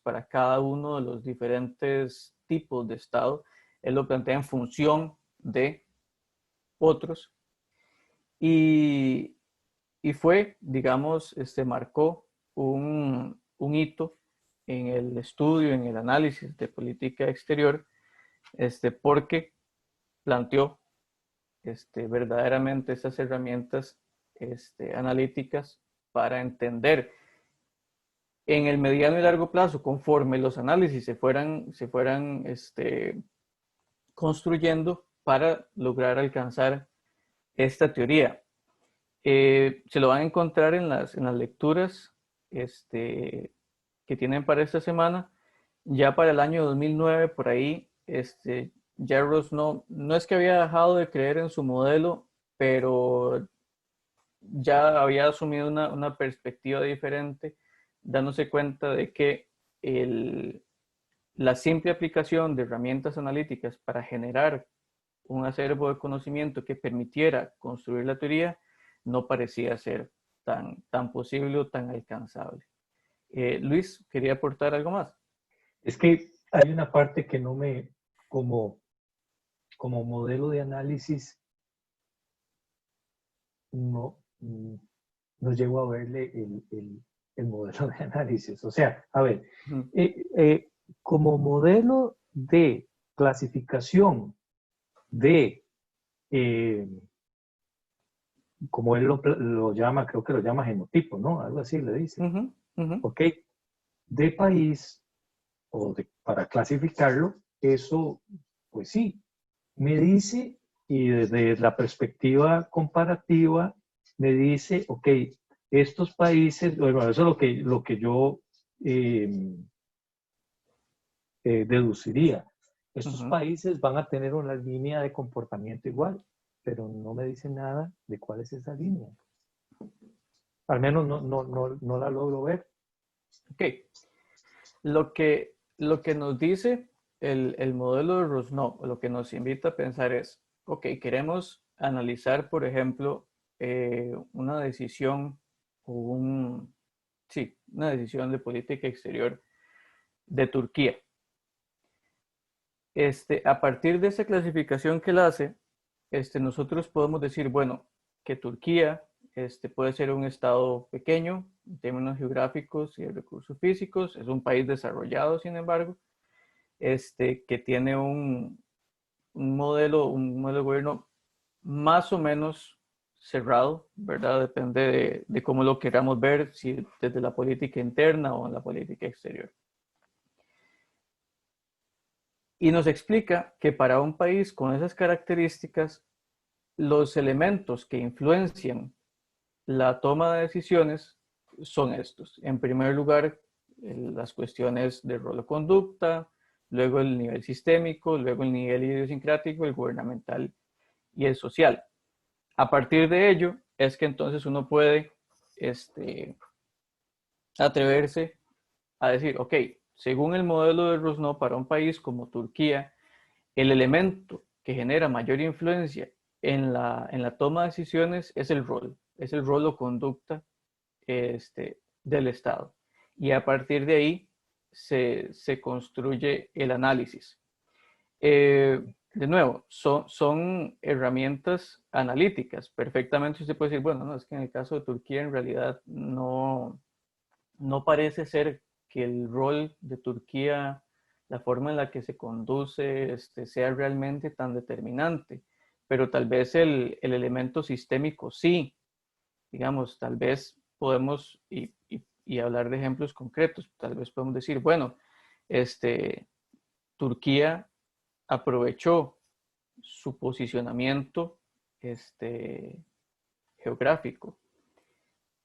para cada uno de los diferentes tipos de Estado, él lo plantea en función de otros. Y fue, digamos, marcó un hito en el estudio, en el análisis de política exterior, porque planteó verdaderamente esas herramientas analíticas para entender en el mediano y largo plazo, conforme los análisis se fueran construyendo para lograr alcanzar esta teoría. Se lo van a encontrar en las lecturas que tienen para esta semana. Ya para el año 2009, por ahí, ya Ross no es que había dejado de creer en su modelo, pero ya había asumido una perspectiva diferente, dándose cuenta de que la simple aplicación de herramientas analíticas para generar un acervo de conocimiento que permitiera construir la teoría no parecía ser tan posible o tan alcanzable. Luis, ¿quería aportar algo más? Es que hay una parte que no me, como modelo de análisis, no llego a verle el modelo de análisis. O sea, a ver, como modelo de clasificación de, como él lo llama, creo que lo llama genotipo, ¿no? Algo así le dice. Ok, de país, para clasificarlo, eso, pues sí, me dice, y desde la perspectiva comparativa, me dice, ok, estos países, bueno, eso es lo que yo deduciría. Estos países van a tener una línea de comportamiento igual, pero no me dice nada de cuál es esa línea. Al menos no la logro ver. Ok. Lo que nos dice el modelo de Rosno, lo que nos invita a pensar es, ok, queremos analizar, por ejemplo, una decisión o una decisión de política exterior de Turquía. A partir de esa clasificación que él hace, nosotros podemos decir, bueno, que Turquía puede ser un estado pequeño en términos geográficos y de recursos físicos, es un país desarrollado, sin embargo, que tiene un modelo de gobierno más o menos cerrado, ¿verdad? Depende de cómo lo queramos ver, si desde la política interna o en la política exterior. Y nos explica que para un país con esas características, los elementos que influencian la toma de decisiones son estos. En primer lugar, las cuestiones de rol o conducta, luego el nivel sistémico, luego el nivel idiosincrático, el gubernamental y el social. A partir de ello es que entonces uno puede atreverse a decir, ok, según el modelo de Rosno, para un país como Turquía, el elemento que genera mayor influencia en la toma de decisiones es el rol o conducta del Estado. Y a partir de ahí se construye el análisis. De nuevo, son herramientas analíticas. Perfectamente usted puede decir, bueno, no, es que en el caso de Turquía en realidad no parece ser que el rol de Turquía, la forma en la que se conduce, sea realmente tan determinante. Pero tal vez el elemento sistémico sí. Digamos, tal vez podemos, y hablar de ejemplos concretos, tal vez podemos decir, bueno, Turquía aprovechó su posicionamiento geográfico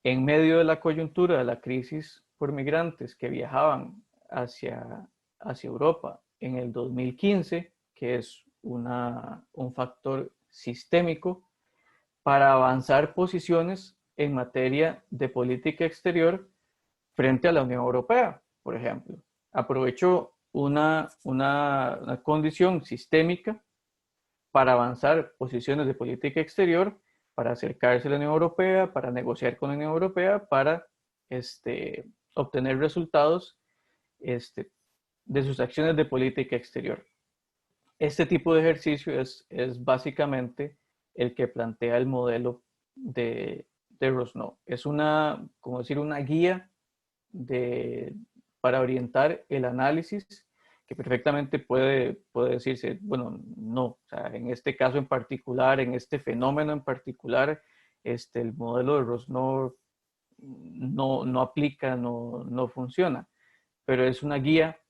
en medio de la coyuntura de la crisis por migrantes que viajaban hacia hacia Europa en el 2015, que es un factor sistémico para avanzar posiciones en materia de política exterior frente a la Unión Europea, por ejemplo. Aprovechó una condición sistémica para avanzar posiciones de política exterior, para acercarse a la Unión Europea, para negociar con la Unión Europea, para obtener resultados de sus acciones de política exterior. Este tipo de ejercicio es básicamente el que plantea el modelo de Rosnow. Es como decir, una guía para orientar el análisis que perfectamente puede decirse, bueno, no, o sea, en este caso en particular, en este fenómeno en particular, el modelo de Rosnow no aplica, no funciona, pero es una guía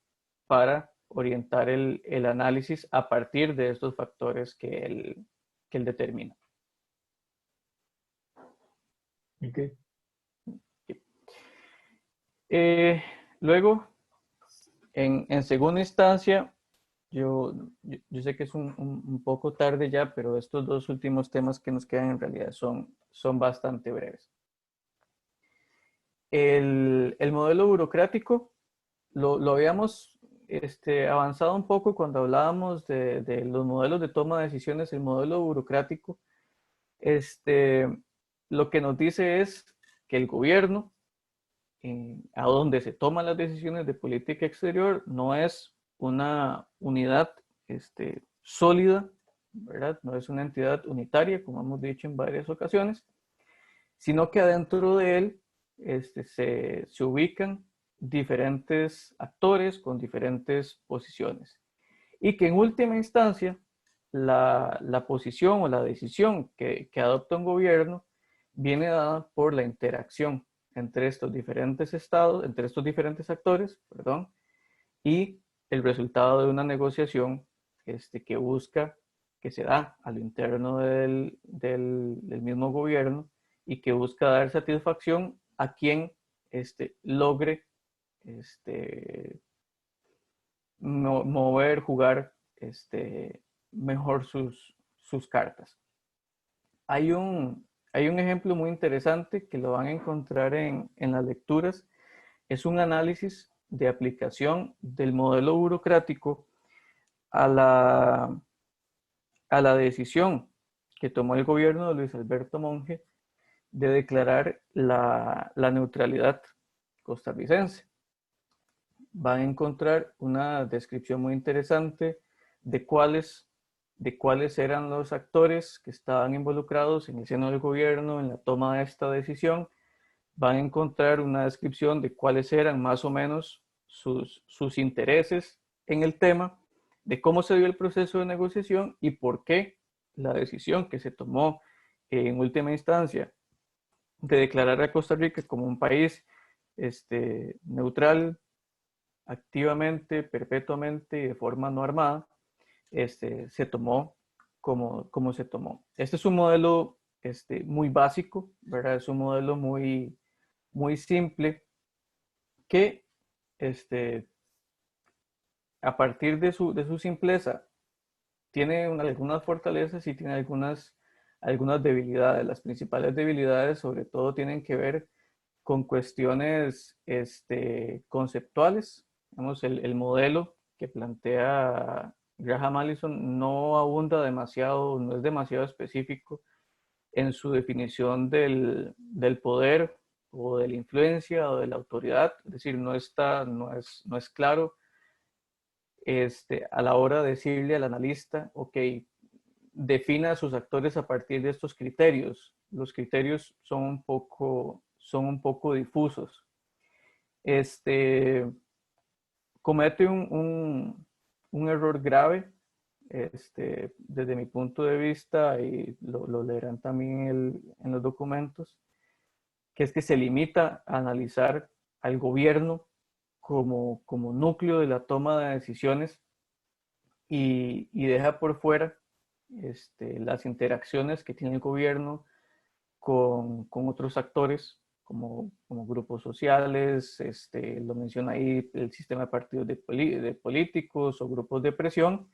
para orientar el análisis a partir de estos factores que él determina. Okay. Luego, en segunda instancia, yo sé que es un poco tarde ya, pero estos dos últimos temas que nos quedan en realidad son bastante breves. El modelo burocrático lo habíamos avanzado un poco cuando hablábamos de los modelos de toma de decisiones. El modelo burocrático lo que nos dice es que el gobierno, a donde se toman las decisiones de política exterior, no es una unidad sólida, ¿verdad? No es una entidad unitaria, como hemos dicho en varias ocasiones, sino que adentro de él se ubican diferentes actores con diferentes posiciones. Y que en última instancia, la posición o la decisión que adopta un gobierno viene dada por la interacción entre estos diferentes estados, entre estos diferentes actores, perdón, y el resultado de una negociación que busca, que se da a lo interno del mismo gobierno y que busca dar satisfacción a quien logre mover, jugar mejor sus cartas. Hay un ejemplo muy interesante que lo van a encontrar en las lecturas. Es un análisis de aplicación del modelo burocrático a la decisión que tomó el gobierno de Luis Alberto Monge de declarar la neutralidad costarricense. Van a encontrar una descripción muy interesante de cuáles eran los actores que estaban involucrados en el seno del gobierno en la toma de esta decisión. Van a encontrar una descripción de cuáles eran más o menos sus intereses en el tema, de cómo se dio el proceso de negociación y por qué la decisión que se tomó en última instancia de declarar a Costa Rica como un país neutral, activamente, perpetuamente y de forma no armada, se tomó como se tomó. Este es un modelo muy básico, ¿verdad? Es un modelo muy simple que a partir de su simpleza tiene algunas fortalezas y tiene algunas debilidades. Las principales debilidades sobre todo tienen que ver con cuestiones conceptuales. Digamos, el modelo que plantea Graham Allison no abunda demasiado, no es demasiado específico en su definición del poder o de la influencia o de la autoridad. Es decir, no es claro a la hora de decirle al analista, ok, defina a sus actores a partir de estos criterios. Los criterios son un poco difusos. Comete un error grave, desde mi punto de vista, y lo leerán también en los documentos, que es que se limita a analizar al gobierno como núcleo de la toma de decisiones y deja por fuera las interacciones que tiene el gobierno con otros actores, como grupos sociales, lo menciona ahí el sistema de partidos de políticos o grupos de presión,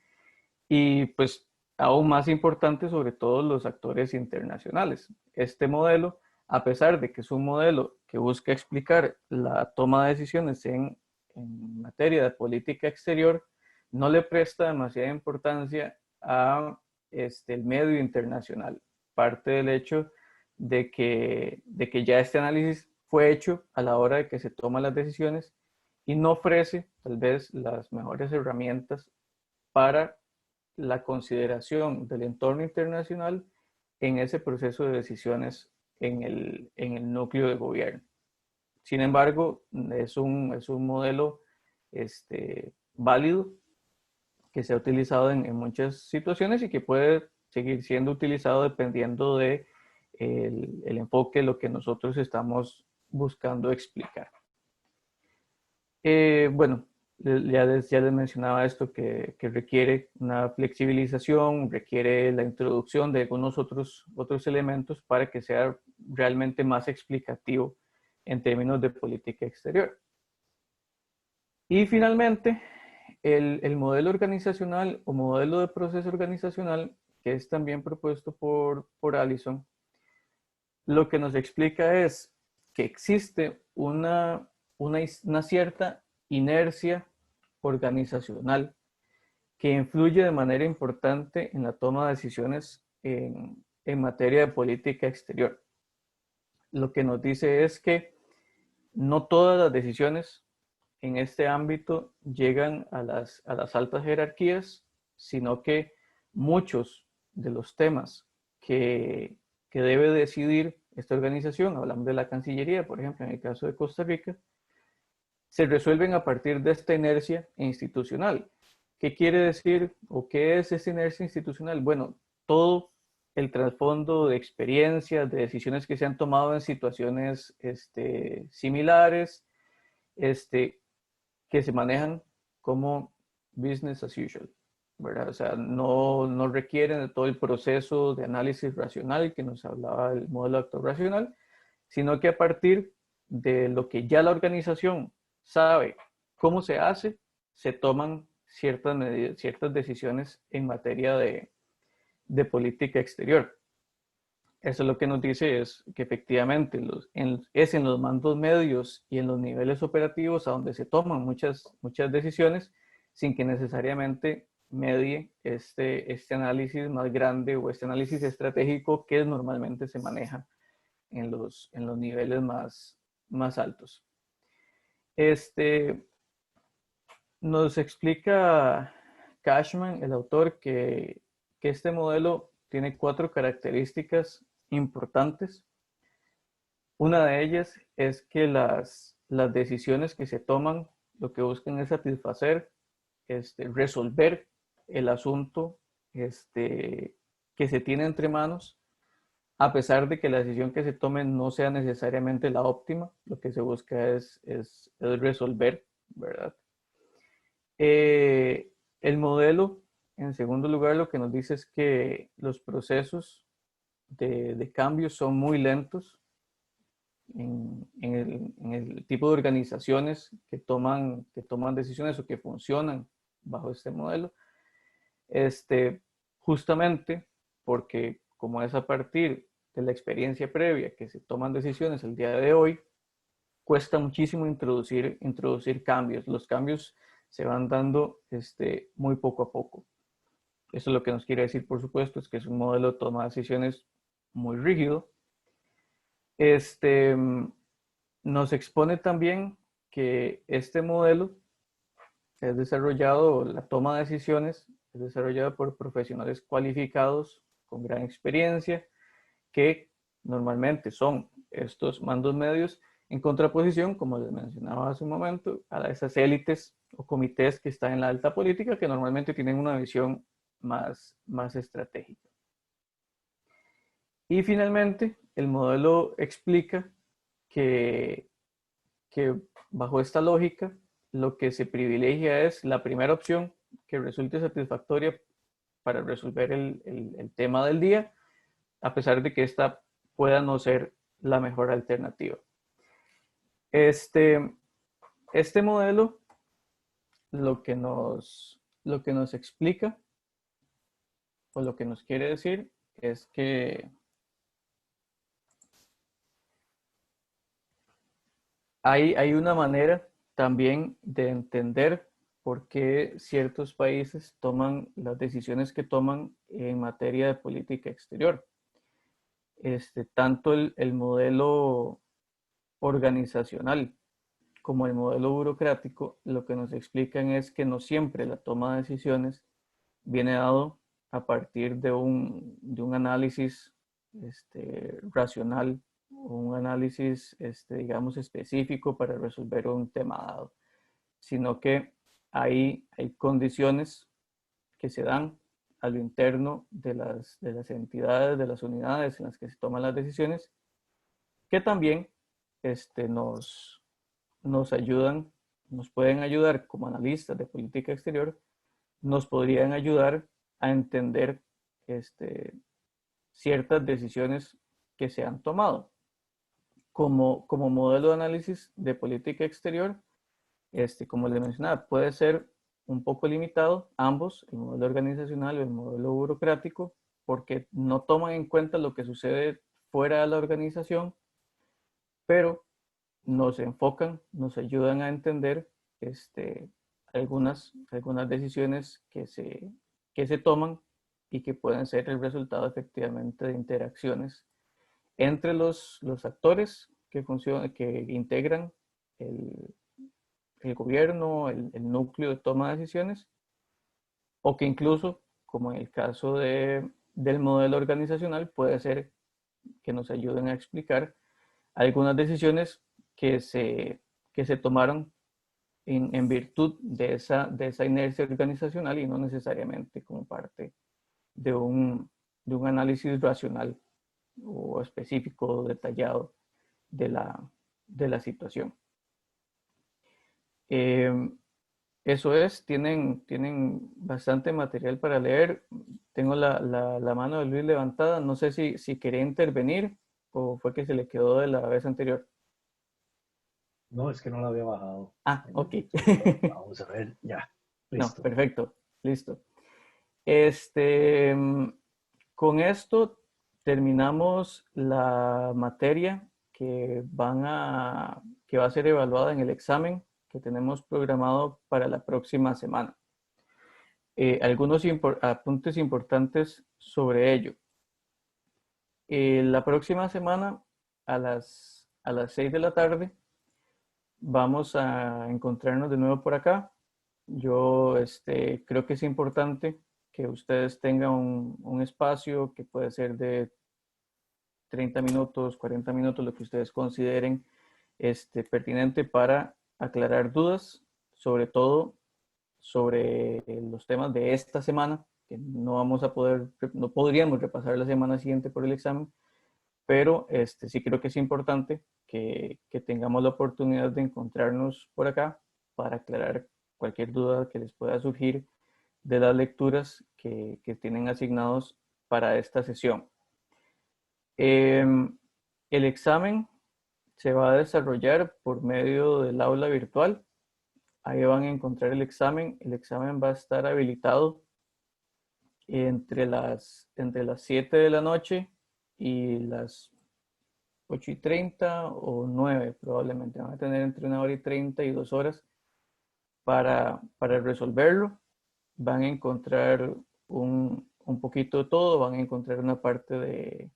y pues aún más importante, sobre todo los actores internacionales. Este modelo, a pesar de que es un modelo que busca explicar la toma de decisiones en materia de política exterior, no le presta demasiada importancia a el medio internacional. Parte del hecho de que ya este análisis fue hecho a la hora de que se toman las decisiones y no ofrece tal vez las mejores herramientas para la consideración del entorno internacional en ese proceso de decisiones en el núcleo de gobierno. Sin embargo, es un modelo válido que se ha utilizado en muchas situaciones y que puede seguir siendo utilizado dependiendo de el enfoque, lo que nosotros estamos buscando explicar. Bueno, ya les mencionaba esto que requiere una flexibilización, requiere la introducción de algunos otros elementos para que sea realmente más explicativo en términos de política exterior. Y finalmente, el modelo organizacional o modelo de proceso organizacional, que es también propuesto por Allison, lo que nos explica es que existe una cierta inercia organizacional que influye de manera importante en la toma de decisiones en materia de política exterior. Lo que nos dice es que no todas las decisiones en este ámbito llegan a las altas jerarquías, sino que muchos de los temas que debe decidir esta organización, hablamos de la Cancillería, por ejemplo, en el caso de Costa Rica, se resuelven a partir de esta inercia institucional. ¿Qué quiere decir o qué es esa inercia institucional? Bueno, todo el trasfondo de experiencias, de decisiones que se han tomado en situaciones similares, que se manejan como business as usual, ¿verdad? O sea, no requieren de todo el proceso de análisis racional que nos hablaba el modelo de actor racional, sino que a partir de lo que ya la organización sabe cómo se hace, se toman ciertas medidas, ciertas decisiones en materia de política exterior. Eso lo que nos dice es que efectivamente es en los mandos medios y en los niveles operativos a donde se toman muchas decisiones sin que necesariamente medie este análisis más grande o este análisis estratégico que normalmente se maneja en los niveles más altos. Nos explica Cashman, el autor, que este modelo tiene 4 características importantes. Una de ellas es que las decisiones que se toman lo que buscan es satisfacer, resolver el asunto que se tiene entre manos, a pesar de que la decisión que se tome no sea necesariamente la óptima. Lo que se busca es resolver, ¿verdad? El modelo, en segundo lugar, lo que nos dice es que los procesos de cambio son muy lentos en el tipo de organizaciones que toman decisiones o que funcionan bajo este modelo. Justamente porque, como es a partir de la experiencia previa que se toman decisiones el día de hoy, cuesta muchísimo introducir cambios. Los cambios se van dando muy poco a poco. Eso lo que nos quiere decir, por supuesto, es que es un modelo de toma de decisiones muy rígido. Nos expone también que este modelo es desarrollado, la toma de decisiones es desarrollada por profesionales cualificados con gran experiencia, que normalmente son estos mandos medios, en contraposición, como les mencionaba hace un momento, a esas élites o comités que están en la alta política, que normalmente tienen una visión más estratégica. Y finalmente, el modelo explica que bajo esta lógica, lo que se privilegia es la primera opción que resulte satisfactoria para resolver el tema del día, a pesar de que esta pueda no ser la mejor alternativa. Este modelo lo que nos explica o lo que nos quiere decir es que hay una manera también de entender por qué ciertos países toman las decisiones que toman en materia de política exterior. Tanto el modelo organizacional como el modelo burocrático, lo que nos explican es que no siempre la toma de decisiones viene dado a partir de un análisis racional, un análisis, digamos, específico para resolver un tema dado, sino que hay condiciones que se dan a lo interno de las entidades, de las unidades en las que se toman las decisiones, que también nos ayudan, nos pueden ayudar como analistas de política exterior, nos podrían ayudar a entender ciertas decisiones que se han tomado. Como modelo de análisis de política exterior, como les mencionaba, puede ser un poco limitado, ambos, el modelo organizacional y el modelo burocrático, porque no toman en cuenta lo que sucede fuera de la organización, pero nos enfocan, nos ayudan a entender algunas decisiones que se toman y que pueden ser el resultado efectivamente de interacciones entre los actores que integran el gobierno, el núcleo de toma de decisiones, o que incluso, como en el caso del modelo organizacional, puede ser que nos ayuden a explicar algunas decisiones que se tomaron en virtud de esa inercia organizacional y no necesariamente como parte de un análisis racional o específico o detallado de la situación. Eso es, tienen bastante material para leer. Tengo la mano de Luis levantada. No sé si quería intervenir o fue que se le quedó de la vez anterior. No, es que no la había bajado. Ok. Vamos a ver, ya. Listo. No, perfecto. Listo. Con esto terminamos la materia que va a ser evaluada en el examen que tenemos programado para la próxima semana. Algunos apuntes importantes sobre ello. La próxima semana a las 6 de la tarde vamos a encontrarnos de nuevo por acá. Yo creo que es importante que ustedes tengan un espacio que puede ser de 30 minutos, 40 minutos, lo que ustedes consideren pertinente para aclarar dudas, sobre todo sobre los temas de esta semana, que no podríamos repasar la semana siguiente por el examen, pero sí creo que es importante que tengamos la oportunidad de encontrarnos por acá para aclarar cualquier duda que les pueda surgir de las lecturas que tienen asignados para esta sesión. El examen se va a desarrollar por medio del aula virtual. Ahí van a encontrar el examen. El examen va a estar habilitado entre las 7 de la noche y las 8:30 o 9 probablemente. Van a tener entre 1 hora y 30 y 2 horas para resolverlo. Van a encontrar un poquito de todo. Van a encontrar una parte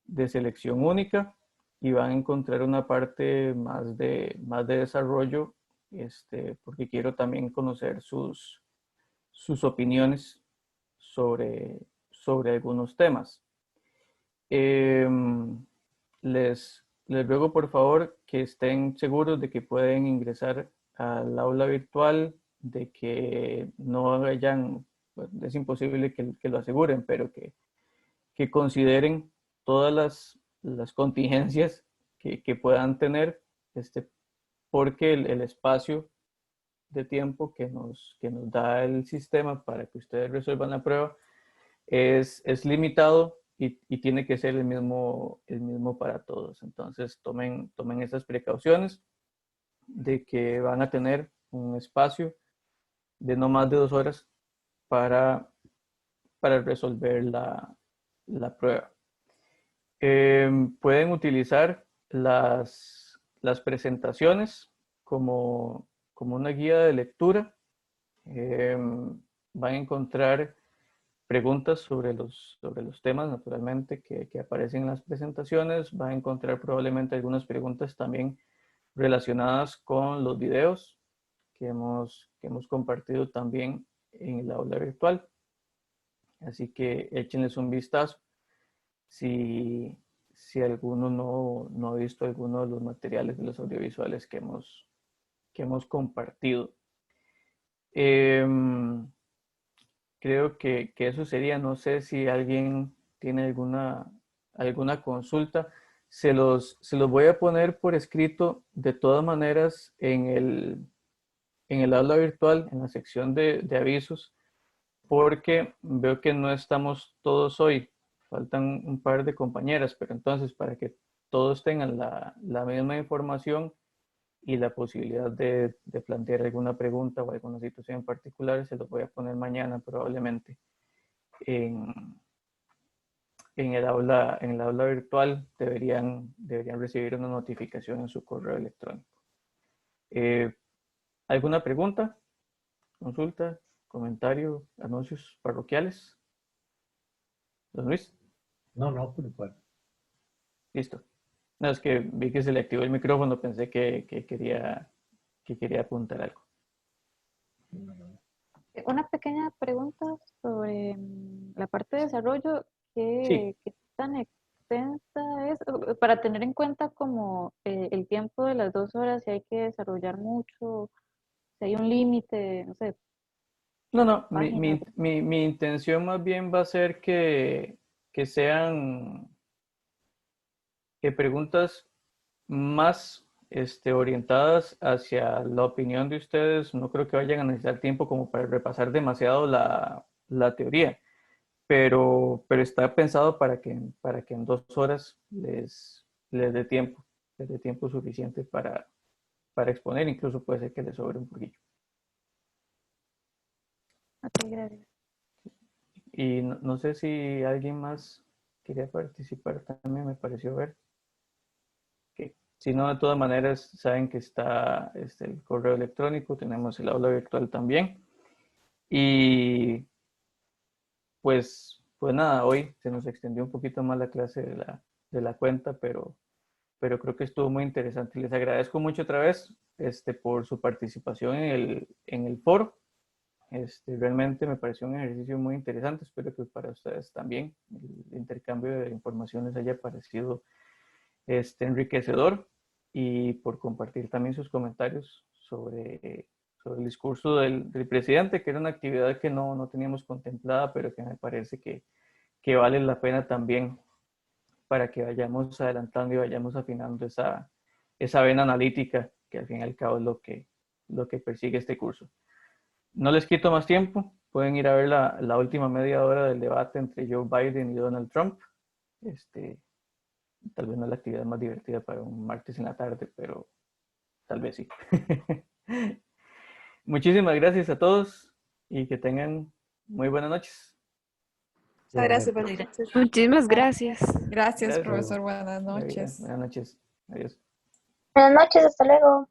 de selección única y van a encontrar una parte más de desarrollo, porque quiero también conocer sus opiniones sobre algunos temas. Les ruego por favor que estén seguros de que pueden ingresar al aula virtual, de que no hayan, es imposible que lo aseguren, pero que consideren todas las contingencias que puedan tener, porque el espacio de tiempo que nos da el sistema para que ustedes resuelvan la prueba es limitado y tiene que ser el mismo para todos. Entonces tomen esas precauciones de que van a tener un espacio de no más de 2 horas para resolver la prueba. Pueden utilizar las presentaciones como una guía de lectura. Van a encontrar preguntas sobre los temas, naturalmente, que aparecen en las presentaciones. Van a encontrar probablemente algunas preguntas también relacionadas con los videos que hemos compartido también en el aula virtual. Así que échenles un vistazo si alguno no ha visto alguno de los materiales de los audiovisuales que hemos compartido. Creo que eso sería. No sé si alguien tiene alguna consulta. Se los voy a poner por escrito de todas maneras en el aula virtual, en la sección de avisos, porque veo que no estamos todos hoy. Faltan un par de compañeras, pero entonces para que todos tengan la misma información y la posibilidad de plantear alguna pregunta o alguna situación en particular, se los voy a poner mañana probablemente en el aula virtual. Deberían recibir una notificación en su correo electrónico. ¿Alguna pregunta, consulta, comentario, anuncios parroquiales? ¿Don Luis? No, por igual. Listo. No, es que vi que se le activó el micrófono, pensé que quería apuntar algo. Una pequeña pregunta sobre la parte de desarrollo. Sí. ¿Qué tan extensa es? Para tener en cuenta como el tiempo de las 2 horas, si hay que desarrollar mucho, si hay un límite, no sé. No, páginas. mi intención más bien va a ser que sean preguntas más orientadas hacia la opinión de ustedes. No creo que vayan a necesitar tiempo como para repasar demasiado la teoría, pero está pensado para que en 2 horas les dé tiempo suficiente para exponer. Incluso puede ser que les sobre un poquillo. Ok, gracias. Y no sé si alguien más quería participar también, me pareció ver. Okay. Si no, de todas maneras, saben que está el correo electrónico, tenemos el aula virtual también. Y pues nada, hoy se nos extendió un poquito más la clase de la cuenta, pero creo que estuvo muy interesante. Les agradezco mucho otra vez por su participación en el foro. Realmente me pareció un ejercicio muy interesante. Espero que para ustedes también el intercambio de informaciones haya parecido enriquecedor, y por compartir también sus comentarios sobre el discurso del presidente, que era una actividad que no teníamos contemplada, pero que me parece que vale la pena también para que vayamos adelantando y vayamos afinando esa vena analítica, que al fin y al cabo es lo que persigue este curso. No les quito más tiempo. Pueden ir a ver la última media hora del debate entre Joe Biden y Donald Trump. Tal vez no es la actividad más divertida para un martes en la tarde, pero tal vez sí. Muchísimas gracias a todos y que tengan muy buenas noches. Muchas gracias, buenas noches. Muchísimas gracias. Gracias, Gracias. profesor. Buenas Muy bien, noches. buenas noches. Adiós. Buenas noches, hasta luego.